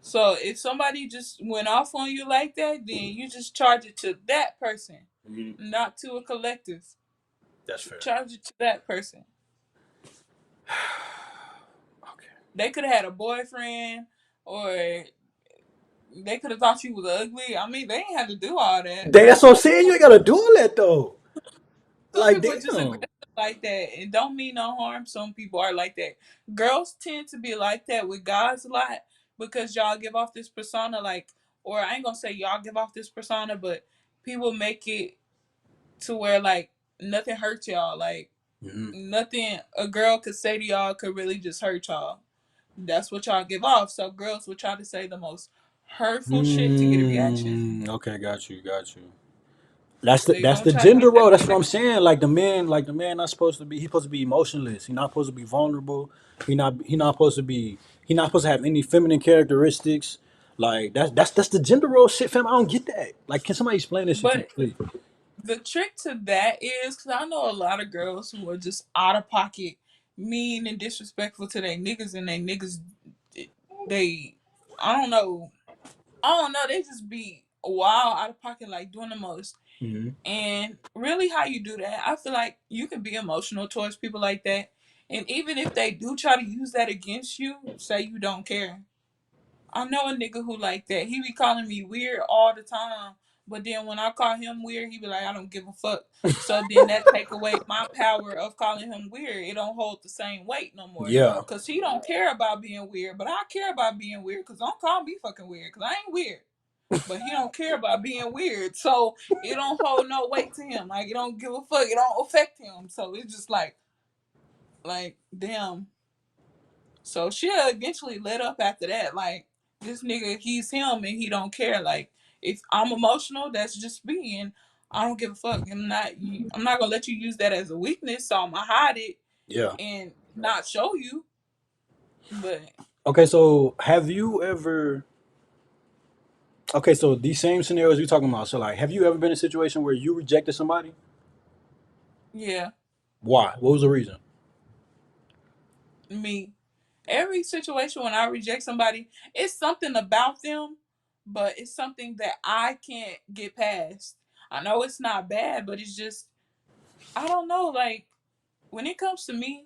So if somebody just went off on you like that, then you just charge it to that person, Mhm. not to a collective. That's fair. Charge it to that person. Okay. They could have had a boyfriend, or they could have thought you was ugly. I mean, they ain't had to do all that. That's what I'm saying. You ain't gotta do all that though. Some Like people are just damn. aggressive like that and don't mean no harm. Some people are like that. Girls tend to be like that with guys a lot because y'all give off this persona like, or I ain't gonna say y'all give off this persona, but people make it to where like nothing hurts y'all. Like Mhm. nothing a girl could say to y'all could really just hurt y'all. That's what y'all give off. So girls will try to say the most hurtful shit to get a reaction. Okay, got you. That's the They that's gonna the try to gender get that role. That's what I'm reaction. saying. Like the man not supposed to be. He's supposed to be emotionless. He's not supposed to be vulnerable. He not supposed to be. He not supposed to have any feminine characteristics. Like that's the gender role shit, fam. I don't get that. Like, can somebody explain this shit to me, But please? The trick to that is because I know a lot of girls who are just out of pocket, mean and disrespectful to their niggas, and they niggas, they, I don't know, they just be wild out of pocket, like doing the most. Hmm. And really, how you do that, I feel like you can be emotional towards people like that. And even if they do try to use that against you, say you don't care. I know a nigga who like that. He be calling me weird all the time. But then when I call him weird, he be like, I don't give a fuck. So then that take away my power of calling him weird. It don't hold the same weight no more. Yeah. Cause he don't care about being weird. But I care about being weird. Cause don't call me fucking weird. Cause I ain't weird. But he don't care about being weird. So it don't hold no weight to him. Like it don't give a fuck. It don't affect him. So it's just like damn. So she'll eventually let up after that. Like this nigga, he's him and he don't care. Like if I'm emotional, that's just being. I don't give a fuck. I'm not gonna let you use that as a weakness. So I'm gonna hide it Yeah. and not show you. But Okay, so have you ever? Okay, so these same scenarios you're talking about. So, like, have you ever been in a situation where you rejected somebody? yeah, Why? What was the reason? me. Every situation when I reject somebody, it's something about them, but it's something that I can't get past. I know it's not bad, but it's just I don't know. Like when it comes to me,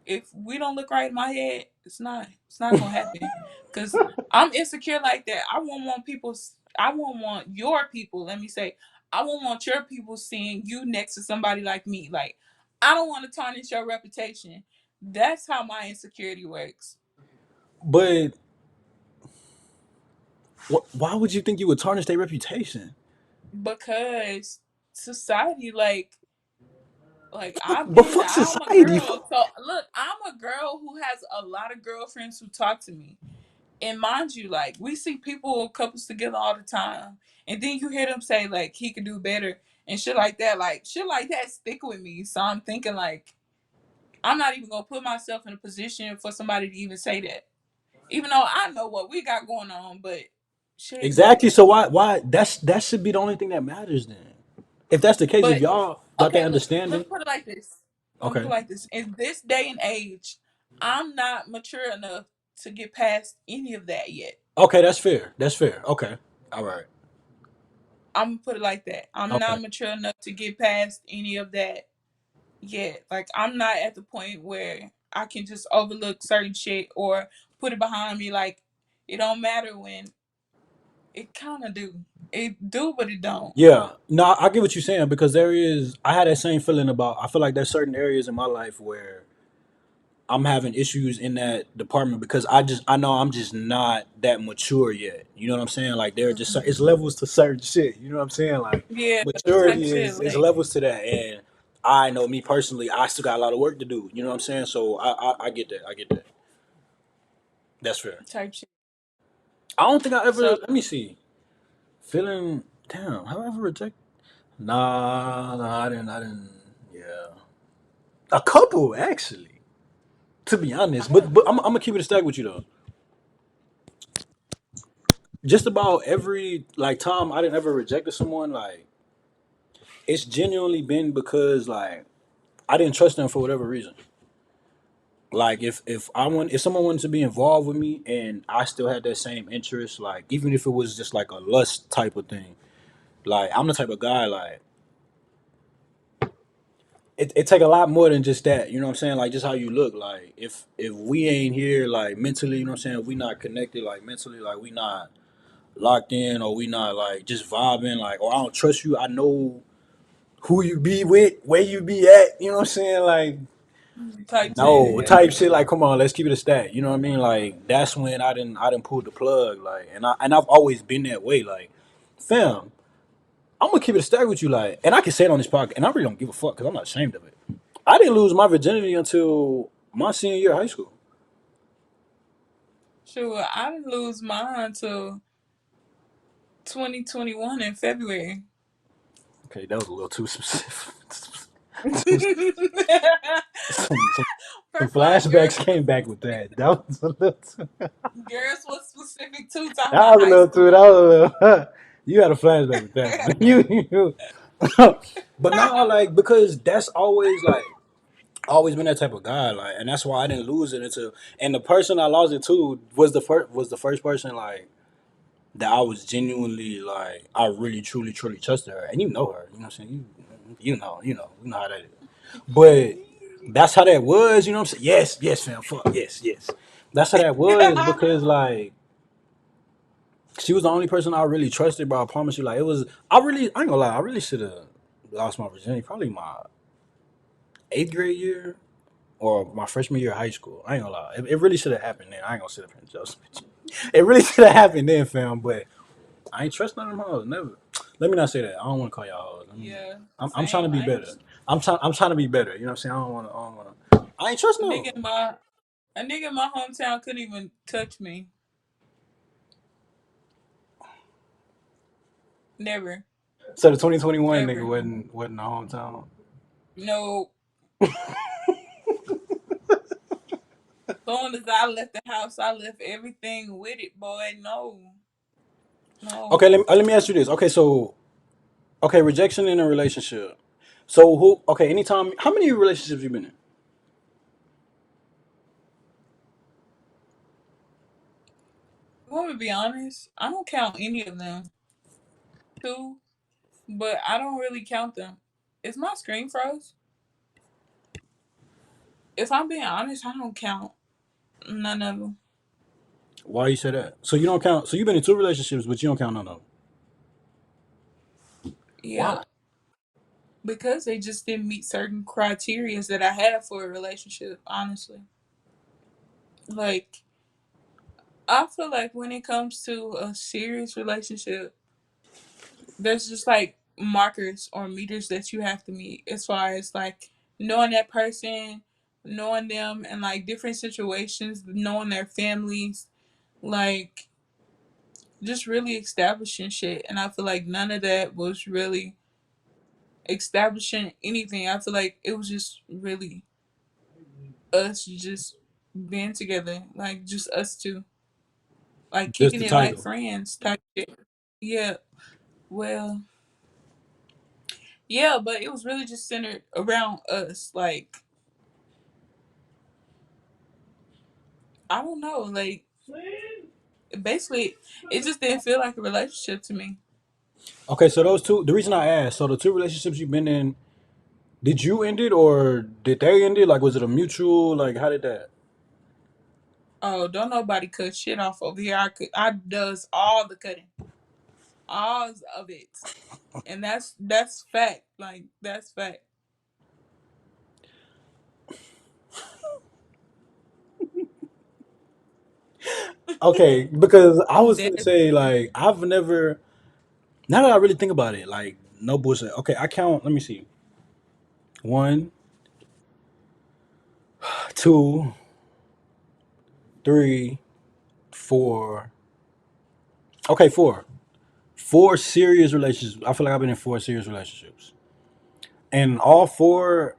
if we don't look right in my head, it's not gonna happen. Cause I'm insecure like that. I won't want your people. Let me say, I won't want your people seeing you next to somebody like me. Like I don't want to tarnish your reputation. That's how my insecurity works. But why would you think you would tarnish their reputation? Because society, But fuck I'm a society. girl. So look, I'm a girl who has a lot of girlfriends who talk to me. And mind you, like we see people couples together all the time, and then you hear them say like he could do better and shit like that. Like shit like that stick with me. So I'm thinking like I'm not even gonna put myself in a position for somebody to even say that, even though I know what we got going on. But shit, Exactly. So why that should be the only thing that matters then. If that's the case, if but y'all got that okay, look, let understanding, me put it like this. Let me put okay. it like this. In this day and age, I'm not mature enough to get past any of that yet. Okay, that's fair. That's fair. Okay. All right. I'm gonna put it like that. I'm Okay. not mature enough to get past any of that yet. Like I'm not at the point where I can just overlook certain shit or put it behind me. Like it don't matter when it kind of do. It do, but it don't. Yeah. No, I get what you're saying because there is I had that same feeling about I feel like there's certain areas in my life where I'm having issues in that department because I know I'm just not that mature yet. You know what I'm saying? Like there are just Mhm. it's levels to certain shit. You know what I'm saying? Like Yeah, type maturity shit. is Like levels to that, and I know me personally, I still got a lot of work to do. You know what I'm saying? So I get that. I get that. That's fair. type shit. I don't think I ever. So Let me see. Feeling damn. Have I ever rejected? Nah, nah, I didn't. I didn't. Yeah, a couple actually. To be honest, I don't. but I'm gonna keep it a stack with you though. Just about every like time I didn't ever rejected someone, like it's genuinely been because like I didn't trust them for whatever reason. Like if someone wanted to be involved with me and I still had that same interest, like even if it was just like a lust type of thing, like I'm the type of guy like it take a lot more than just that. You know what I'm saying? Like just how you look. Like if we ain't here like mentally, you know what I'm saying? If we not connected like mentally, like we not locked in or we not like just vibing, like or I don't trust you. I know who you be with, where you be at. You know what I'm saying? Like Type shit. no Yeah. type shit. Like come on, let's keep it a stat. You know what I mean? Like that's when I didn't pull the plug. Like and I've always been that way. Like fam, I'm gonna keep it a stack with you. Like and I can say it on this podcast, and I really don't give a fuck because I'm not ashamed of it. I didn't lose my virginity until my senior year of high school. Sure. I didn't lose mine till 2021 in February. Okay, that was a little too specific. some, First some, some, some of all, flashbacks came back with that. That was a little too. girls was specific too. Talking That about was a high little too. That school. was a little. You had a flashback with that one. You. But now, like, because that's always like always been that type of guy, like, and that's why I didn't lose it until. And the person I lost it to was the first person like that I was genuinely like I really truly truly trusted her, and you know her, you know what I'm saying, you know how that is. But that's how that was, you know what I'm saying. Yes, yes, fam, fuck, yes, yes. That's how that was because like she was the only person I really trusted, bro. I promise you, like it was. I ain't gonna lie, I really should have lost my virginity probably my eighth grade year or my freshman year of high school. I ain't gonna lie. It really should have happened then. I ain't gonna sit up here and just with you. It really should have happened then, fam. But I ain't trust none of them hoes. Never. Let me not say that. I don't want to call y'all hoes. Let me. Yeah, I'm trying to same. be I ain't better. I'm trying to be better. You know what I'm saying? I don't want to. I don't want to. I ain't trust a no. nigga in my a nigga in my hometown couldn't even touch me. Never, So the 2021 nigga ever. wasn't the hometown. No. Soon as I left the house, I left everything with it, boy. No, Okay, no. let me ask you this. Okay, so okay, rejection in a relationship. So who? Okay, anytime. How many relationships you been in? I'm gonna be honest. I don't count any of them. Two, but I don't really count them. Is my screen froze? If I'm being honest, I don't count none of them. Why you say that? So you don't count. So you've been in two relationships, but you don't count none of them. Yeah, Why? because they just didn't meet certain criteria that I have for a relationship. Honestly, like I feel like when it comes to a serious relationship, there's just like markers or meters that you have to meet as far as like knowing that person, knowing them in like different situations, knowing their families, like just really establishing shit. And I feel like none of that was really establishing anything. I feel like it was just really us just being together, like just us two, like Just kicking the it like title. friends type shit. Yeah, well, yeah, but it was really just centered around us. Like, I don't know, like basically, it just didn't feel like a relationship to me. Okay, so those two. The reason I asked, so the two relationships you've been in, did you end it or did they end it? Like, was it a mutual? Like, how did that? Oh, don't nobody cut shit off over here. I does all the cutting, all of it, and that's fact. Like that's fact. Okay, because I I'm was dead. gonna say like I've never. Now that I really think about it, like no bullshit. Okay, I count. Let me see. One, two, three, four. Okay, four. Four serious relationships. I feel like I've been in four serious relationships, and all four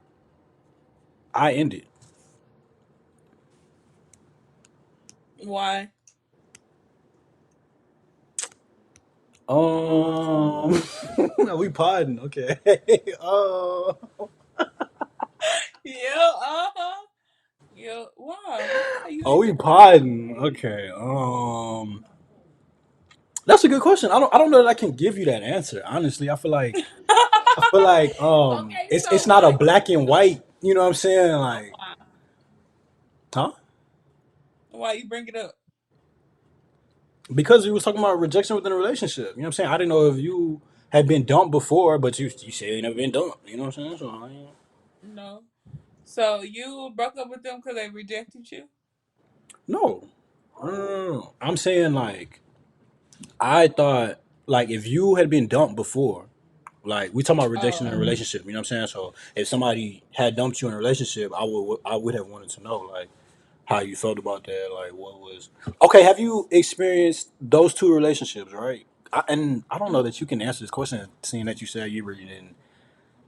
I ended. Why? We podding. Okay. uh, Yeah. Uh huh. Yeah. Why? Why you oh, we ended? podding. Okay. That's a good question. I don't know that I can give you that answer. Honestly, I feel like Okay, it's so not a what? black and white. You know what I'm saying? Like, Why? huh? Why you bring it up? Because we was talking about rejection within a relationship. You know what I'm saying? I didn't know if you had been dumped before, but you said you never been dumped. You know what I'm saying? So No. So you broke up with them because they rejected you? no. I'm saying like I thought like if you had been dumped before, like we talking about rejection in a Oh, relationship. You know what I'm saying? So if somebody had dumped you in a relationship, I would have wanted to know like how you felt about that. Like what was okay? Have you experienced those two relationships? Right? And I don't know that you can answer this question, seeing that you said you really didn't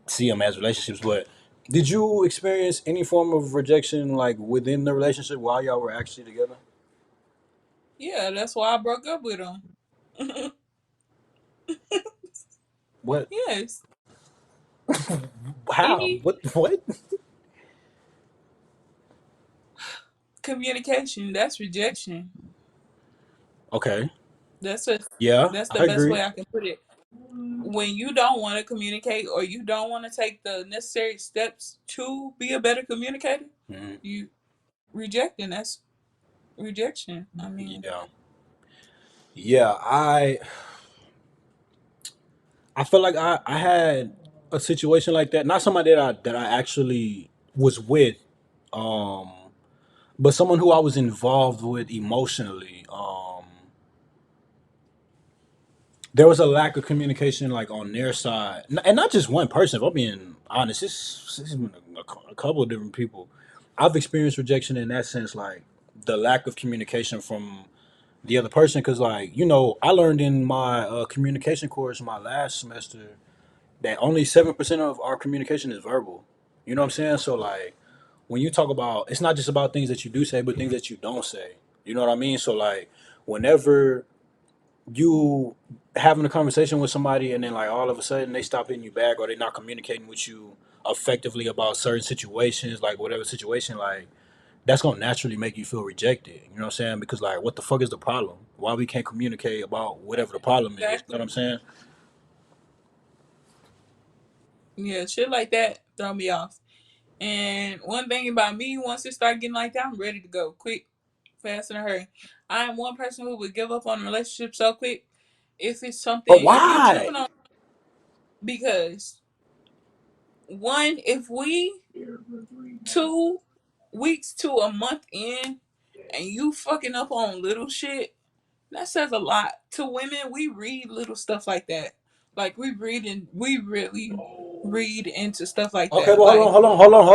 see them as relationships. But did you experience any form of rejection like within the relationship while y'all were actually together? yeah, that's why I broke up with them. What? Yes. How? E, What? What? communication, that's rejection. Okay. That's a Yeah, that's the I best agree. way I can put it. When you don't want to communicate or you don't want to take the necessary steps to be a better communicator, Mhm. you rejecting. That's rejection. I mean, Yeah. Yeah. I feel like I had a situation like that. Not somebody that I actually was with, um, but someone who I was involved with emotionally. There was a lack of communication, like on their side, and not just one person. If I'm being honest, this has been a couple of different people. I've experienced rejection in that sense, like the lack of communication from the other person. Because, like, I learned in my communication course my last semester that only 7% of our communication is verbal. You know what I'm saying? So, like, when you talk about, it's not just about things that you do say, but things that you don't say. You know what I mean? So, like, whenever you having a conversation with somebody and then, like, all of a sudden they stop hitting you back, or they're not communicating with you effectively about certain situations, like whatever situation, like, that's gonna naturally make you feel rejected. You know what I'm saying? Because, like, what the fuck is the problem? Why we can't communicate about whatever the problem is? You know what exactly. I'm saying? Yeah, shit like that throw me off. And one thing about me, once it start getting like that, I'm ready to go quick, fast, in a hurry. I am one person who would give up on a relationship so quick if it's something, But if you why? tripping on, because one, if we 2 weeks to a month in and you fucking up on little shit, that says a lot. To women, we read little stuff like that. Like we really read into stuff like Okay, that. but hold on, Like hold on, hold on,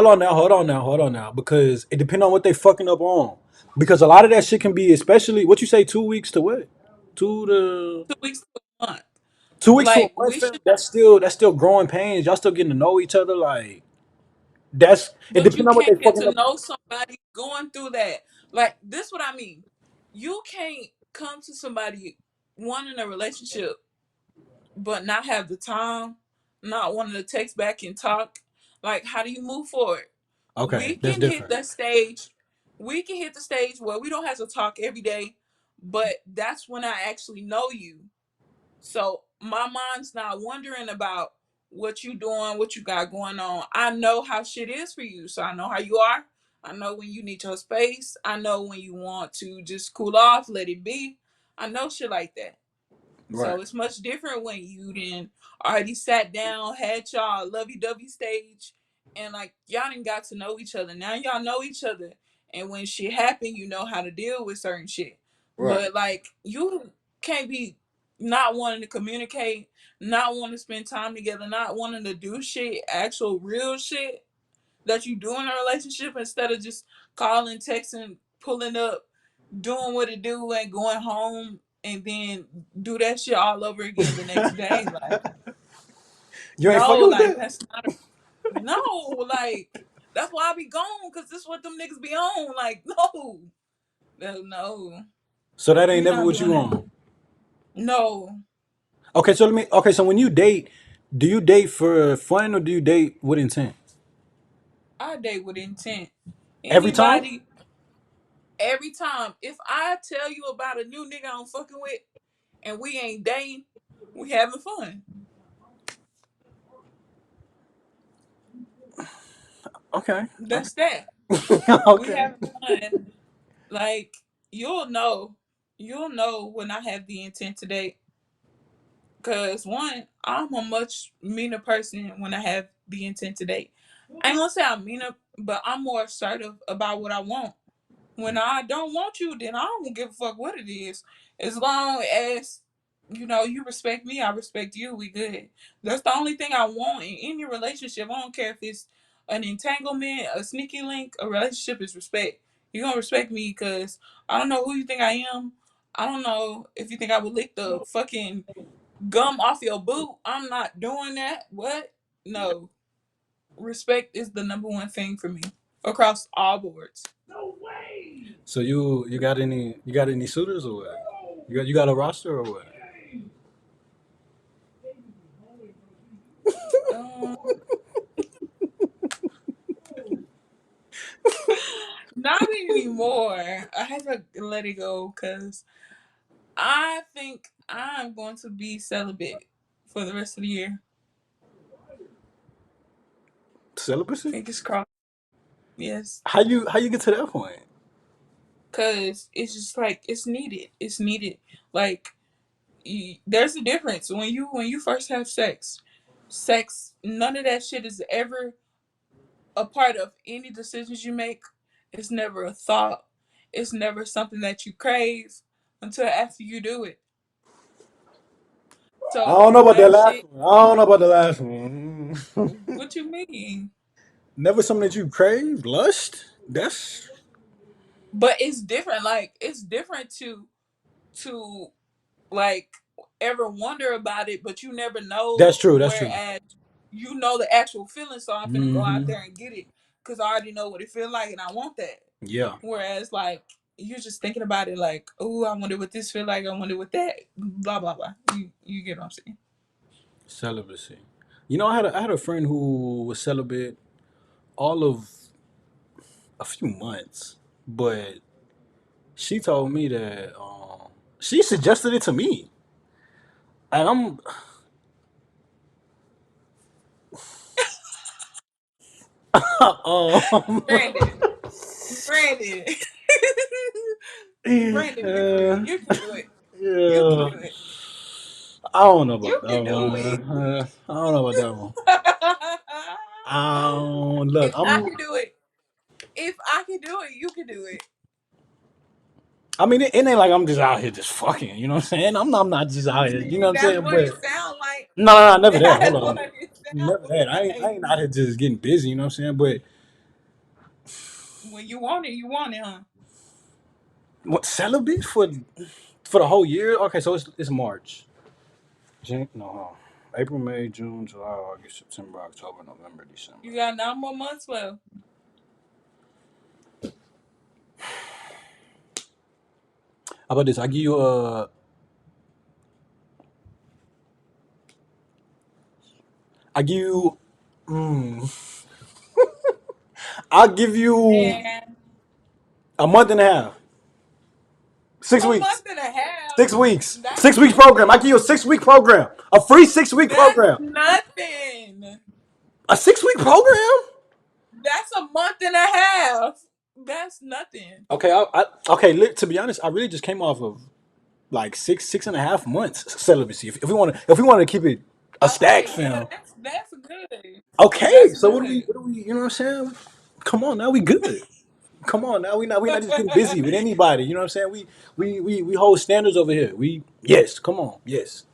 hold on now, because it depends on what they fucking up on. Because a lot of that shit can be, especially what you say, 2 weeks to what? 2 weeks to a month. 2 weeks to a Like month, we fam. should, That's still growing pains. Y'all still getting to know each other. Like, that's it. but Depends you on what they can't get fucking to up. know somebody going through that. Like this, what I mean. You can't come to somebody wanting a relationship but not have the time, not wanting to text back and talk. Like, how do you move forward? Okay, We that's can hit different. that stage. We can hit the stage where we don't have to talk every day, but that's when I actually know you. So my mind's not wondering about what you doing, what you got going on. I know how shit is for you. So I know how you are. I know when you need your space. I know when you want to just cool off, let it be. I know shit like that. Right. So it's much different when you then already sat down, had y'all lovey-dovey stage, and like y'all didn't got to know each other. Now y'all know each other, and when shit happen, you know how to deal with certain shit. Right. But like you can't be not wanting to communicate, not wanting to spend time together, not wanting to do shit, actual real shit that you do in a relationship instead of just calling, texting, pulling up, doing what it do and going home and then do that shit all over again the next day. Like, You ain't no, fucking with like that. that's not a no, like that's why I be gone because this is what them niggas be on. Like, no, no, So that ain't we never not what doing you that. on. No, Okay, so let me. Okay, so when you date, do you date for fun or do you date with intent? I date with intent. Every time. Anybody, every time. If I tell you about a new nigga I'm fucking with and we ain't dating, we having fun. Okay. Okay. That's that. We Okay. having fun. Like you'll know, you'll know when I have the intent to date. Cause one, I'm a much meaner person when I have the intent to date. I ain't gonna say I'm meaner, but I'm more assertive about what I want. When I don't want you, then I don't give a fuck what it is. As long as you respect me, I respect you. We good. That's the only thing I want in any relationship. I don't care if it's an entanglement, a sneaky link. A relationship is respect. You're gonna respect me because I don't know who you think I am. I don't know if you think I would lick the fucking gum off your boot. I'm not doing that. What? No. Respect is the number one thing for me across all boards. So you got any suitors or what? You got a roster or what? Um, not anymore. I had to let it go because I think I'm going to be celibate for the rest of the year. Celibacy? Fingers crossed. Yes, How you get to that point? because it's just like it's needed. It's needed. Like there's a difference when you first have sex. Sex, none of that shit is ever a part of any decisions you make. It's never a thought. It's never something that you crave until after you do it. I don't know So about that that last shit. one. I don't know about the last one. What you mean? Never something that you crave, lust. But it's different. Like it's different to like ever wonder about it, but you never know. That's true. That's true. Whereas you know the actual feeling, so I'm finna go out Hmm. there and get it because I already know what it feel like and I want that. Yeah, Whereas like you're just thinking about it like, oh, I wonder what this feel like. I wonder what that. Blah blah blah. You get what I'm saying? celibacy. I had a friend who was celibate all of a few months, but she told me that she suggested it to me, and um, Brandon, Brandon, Brandon, you can yeah, you can do it. You can yeah. do it. I don't know You about that can do it. one. I don't know about that one. I don't look. If I can do it, if I can do it, you can do it. I mean, it ain't like I'm just out here just fucking. You know what I'm saying? I'm not just out here. You know what I'm That's saying? what But it sound like. no, no, no, never that. Hold That's on, what it sound never that. I ain't like. out here just getting busy. You know what I'm saying? But When you want it, you want it, huh? what celibate for the whole year? Okay, so it's March. No, hold on. April, May, June, July, August, September, October, November, You December. got 9 more months left. How about this? I give you mm, I'll give you Man, a month and a half. Six a weeks. month and a half. 6 weeks. That's 6 weeks program. I give nothing. you a 6 week program. A free 6 week That's program. nothing. A 6 week program? That's a month and a half. That's nothing. Okay, okay. To be honest, I really just came off of like 6.5 months celibacy. If we want to keep it a stack, Okay, yeah, fam. that's good. Okay, That's so what do we? good. What do we? You know what I'm saying? Come on, now we good. Come on, now we not just getting busy with anybody. You know what I'm saying? We hold standards over here. Yes. Come on. Yes.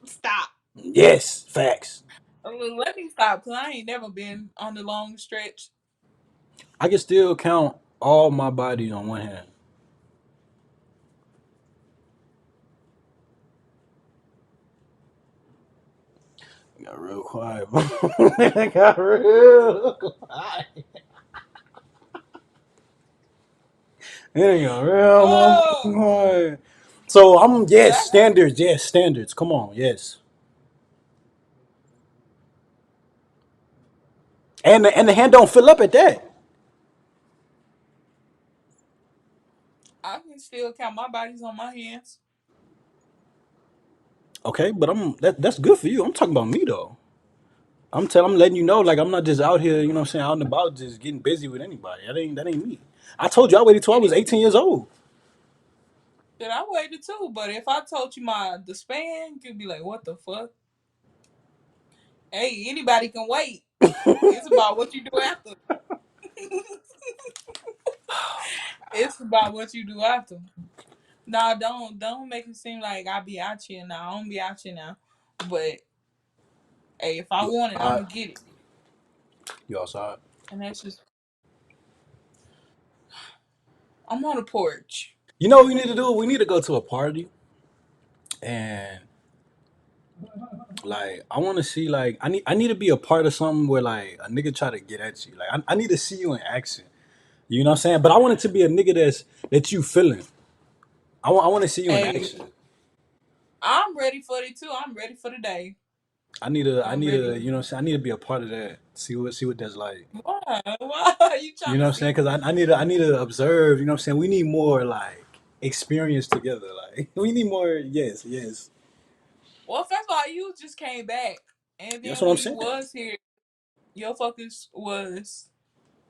Stop. Yes. Facts. Let me stop because I ain't never been on the long stretch. I can still count all my bodies on one hand. It got real quiet. It got real quiet. It got real Oh, motherfucking quiet. So I'm yes that standards. Yes standards. Come on. Yes. And the hand don't fill up at that. I can still count my bodies on my hands. Okay, but that's good for you. I'm talking about me though. I'm letting you know, like I'm not just out here, you know what I'm saying, out and about just getting busy with anybody. That ain't me. I told you I waited till I It was is 18 years old. that I waited too, but if I told you the span, you'd be like, "What the fuck?" Hey, anybody can wait. It's about what you do after. It's about what you do after. Nah, don't make it seem like I be out here now. I don't be out here now. But hey, if I You want it, outside. I'ma get it. You outside. And that's just I'm on the porch. You know what we need to do? We need to go to a party and like I want to see like I need to be a part of something where like a nigga try to get at you. Like I need to see you in action. You know what I'm saying? But I want it to be a nigga that you feeling. I want to see you in Hey, action. I'm ready for it too. I'm ready for the day. I I'm need ready. a, you know what I'm saying? I need to be a part of that. See what that's like. Why? Why are you You trying know to what I'm saying? see? Because I need to observe. You know what I'm saying? We need more like experience together. Like we need more. Yes, yes. Well, first of all, you just came back, and That's then what I'm when you saying. was here, your focus was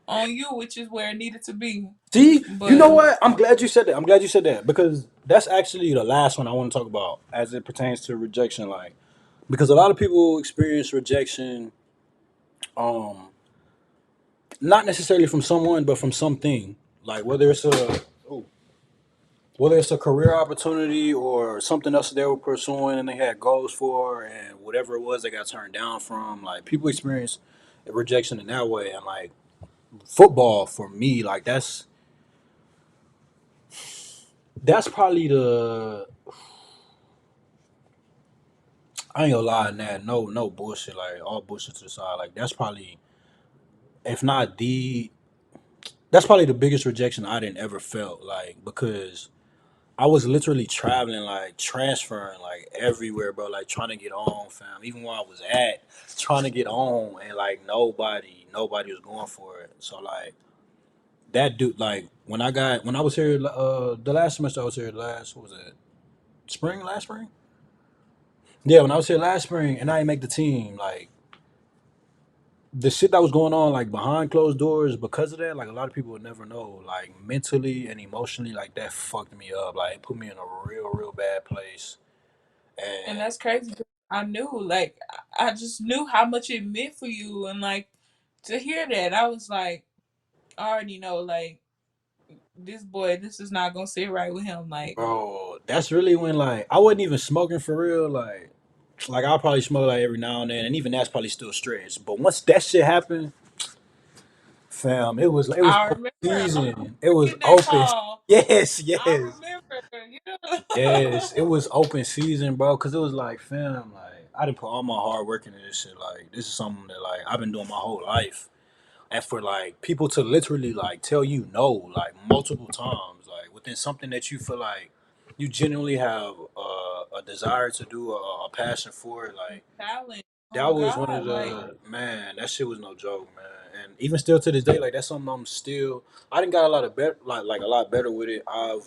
on you, which is where it needed to be. See, you know But what? I'm glad you said that. I'm glad you said that because that's actually the last one I want to talk about as it pertains to rejection. Like because a lot of people experience rejection, um, not necessarily from someone, but from something. Like oh, whether it's a career opportunity or something else that they were pursuing and they had goals for, and whatever it was they got turned down from. Like people experience rejection in that way, and like football for me, like that's probably the I ain't gonna lie on that. No bullshit. Like all bullshit to the side. Like that's probably, if not the, that's probably the biggest rejection I didn't ever felt. Like because I was literally traveling, like transferring, like everywhere, bro. Like trying to get on, fam. Even where I was at, trying to get on, and like nobody was going for it. So like that dude, like when I was here, the last semester I was here, last what was it, spring, last spring? Yeah, when I was here last spring, and I didn't make the team, like the shit that was going on like behind closed doors because of that, like a lot of people would never know. Like mentally and emotionally, like that fucked me up. Like it put me in a real bad place. and And that's crazy. 'Cause I knew, like, I just knew how much it meant for you, and like to hear that, I was like, I already know, like this boy, this is not gonna sit right with him. Like bro, that's really when like I wasn't even smoking for real. Like I'll probably smoke like every now and then, and even that's probably still stretch. But once that shit happened, fam, it was I open remember, I'm season. It never was forget that open. call. Yes, I yes. remember, you know. Yes, it was open season, bro. Cause it was like, fam, like I didn't put all my hard work into this shit. Like this is something that like I've been doing my whole life, and for like people to literally like tell you no, like multiple times, like within something that you feel like you genuinely have a desire to do, a passion for, like Talent. Oh that was one of God, like the man. That shit was no joke, man. And even still to this day, like that's something I'm still. I didn't got a lot of better, like a lot better with it. I've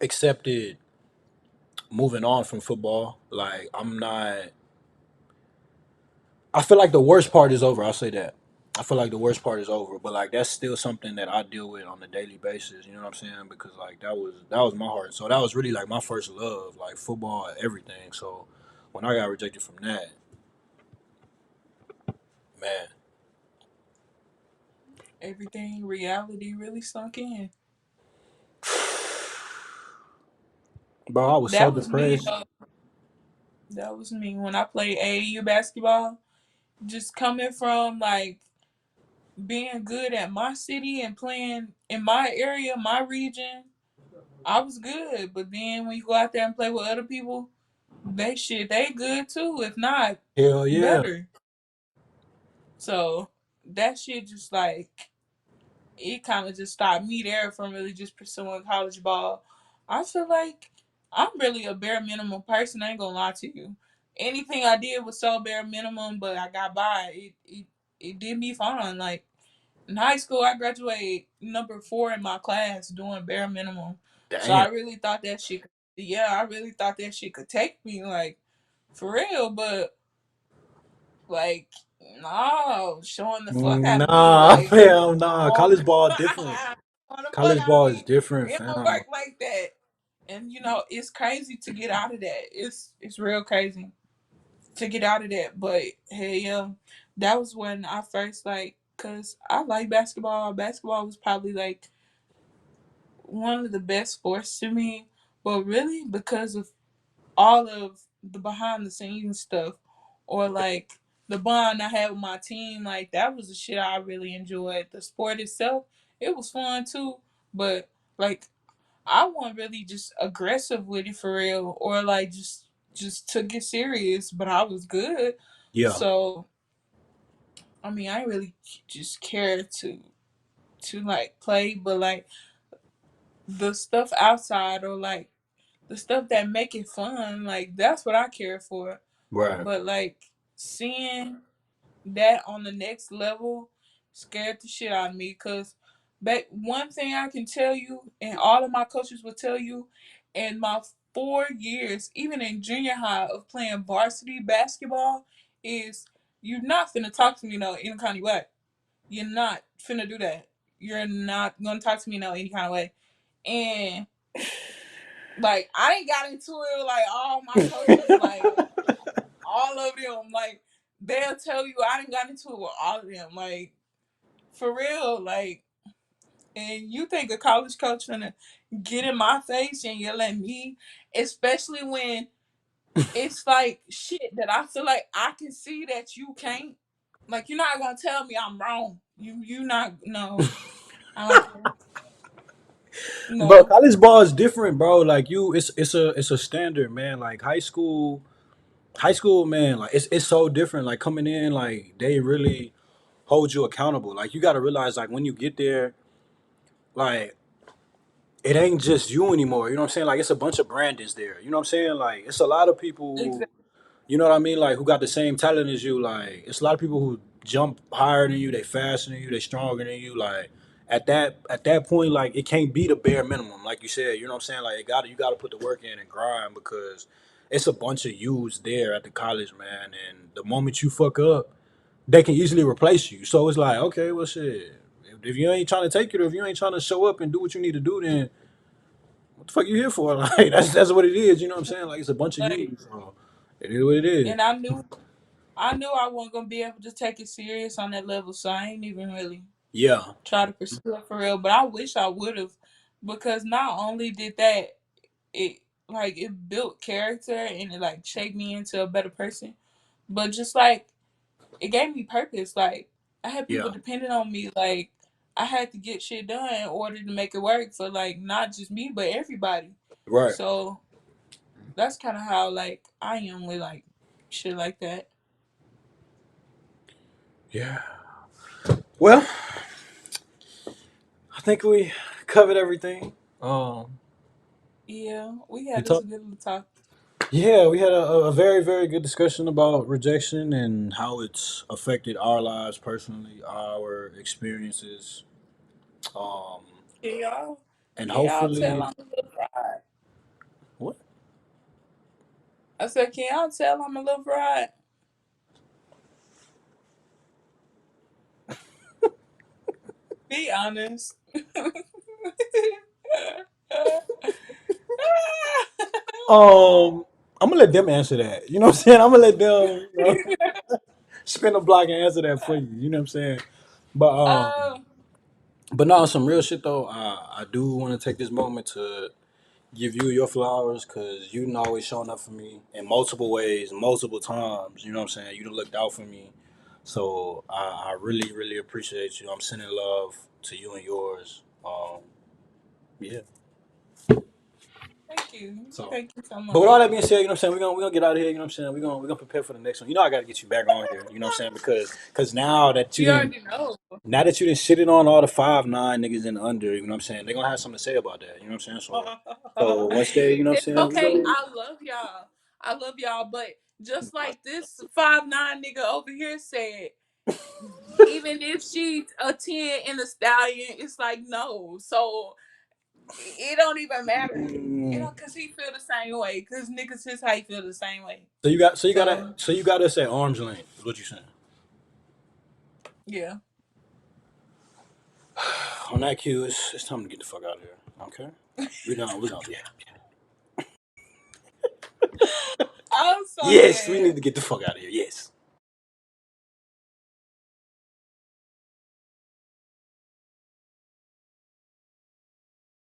accepted moving on from football. Like I'm not. I feel like the worst part is over. I'll say that. I feel like the worst part is over, but like that's still something that I deal with on a daily basis. You know what I'm saying? Because like that was my heart. So that was really like my first love, like football, everything. So when I got rejected from that, man, everything, reality really sunk in. bro, I was so That was me. depressed. That was me when I played AAU basketball. Just coming from like being good at my city and playing in my area, my region, I was good. But then when you go out there and play with other people, they good too, if not Hell yeah. better. So that shit just like it kind of just stopped me there from really just pursuing college ball. I feel like I'm really a bare minimum person. I ain't gonna lie to you. Anything I did was so bare minimum, but I got by. It did me fine. Like in high school, I graduated number 4 in my class doing bare minimum. So I Damn. really thought that shit. Yeah, I really thought that shit could take me like for real. But like, no, showing the fuck out of me. Nah, Like, fam, nah. oh, College ball different. showing the fuck College out of ball is me. different, It don't fam. work like that. And it's crazy to get out of that. It's real crazy to get out of that. But hey, yeah, that was when I first like, cause I like basketball. Basketball was probably like one of the best sports to me. But really, because of all of the behind the scenes stuff or like the bond I had with my team, like that was the shit I really enjoyed. The sport itself, it was fun too, but like I wasn't really just aggressive with it for real or like just took it serious, but I was good. Yeah. So I mean I really just cared to like play, but like the stuff outside or like the stuff that make it fun, like that's what I care for. Right. But like seeing that on the next level scared the shit out of me. Cause back one thing I can tell you, and all of my coaches will tell you, in my 4 years, even in junior high of playing varsity basketball, is you're not finna talk to me no any kind of way. You're not finna do that. You're not gonna talk to me no any kind of way. And like I ain't got into it with like all my coaches, like all of them, like they'll tell you I didn't got into it with all of them, like for real, like. And you think a college coach gonna get in my face and yell at me, especially when it's like shit that I feel like I can see that you can't. Like you're not gonna tell me I'm wrong. You not no. I don't care. Bro, No. college ball is different, bro. Like you, it's a standard, man. Like high school, man. Like it's so different. Like coming in, like they really hold you accountable. Like you got to realize, like when you get there, like it ain't just you anymore. You know what I'm saying? Like it's a bunch of Brandons there. You know what I'm saying? Like it's a lot of people who, Exactly. you know what I mean? Like who got the same talent as you. Like it's a lot of people who jump higher than you. They faster than you. They stronger than you. Like at that point, like it can't be the bare minimum. Like you said, you know what I'm saying? Like you got to put the work in and grind because it's a bunch of yous there at the college, man. And the moment you fuck up, they can easily replace you. So it's like, okay, well, shit. If you ain't trying to take it, or if you ain't trying to show up and do what you need to do, then what the fuck you here for? Like that's what it is. You know what I'm saying? Like it's a bunch of Like, you. So it is what it is. and I knew I wasn't gonna be able to take it serious on that level, so I ain't even really Yeah. try to pursue it for real. But I wish I would have, because not only did that, it like it built character and it like shaped me into a better person, but just like it gave me purpose. Like I had people Yeah. depending on me. Like I had to get shit done in order to make it work for like not just me but everybody. Right. So that's kind of how like I am with like shit like that. Yeah. Well, I think we covered everything. Yeah, we We had this talked. good little talk. Yeah, we had a very very good discussion about rejection and how it's affected our lives personally, our experiences, um, Can y'all and can y'all tell hopefully I'm a little fried? what. I said, can y'all tell I'm a little fried? Be honest. I'm gonna let them answer that. You know what I'm saying? I'm gonna let them, spin a block and answer that for you. You know what I'm saying? But uh, no, some real shit though. I do want to take this moment to give you your flowers because you done always shown up for me in multiple ways, multiple times. You know what I'm saying? You done looked out for me. So I really, really appreciate you. I'm sending love to you and yours. Yeah. thank you. So, Thank you so but with all much. that being said, you know what I'm saying? We're gonna get out of here. You know what I'm saying? We're gonna prepare for the next one. You know I gotta get you back on here. You know what I'm saying? Because You already know. now that you didn't shitted on all the 5'9" niggas in the under, you know what I'm saying? They're gonna have something to say about that. You know what I'm saying? So once they, you know what It's I'm saying? okay. I love y'all. I love y'all. But just like this 5'9" nigga over here said, even if she's a 10 in the stallion, it's like no. So it don't even matter. You Mm, know, cause he feel the same way. Cause niggas his height feel the same way. So so you got us at arm's length. Is what you saying? yeah. On that cue, it's time to get the fuck out of here. Okay? We gonna yeah. I'm so Yes, we need dead. to get the fuck out of here.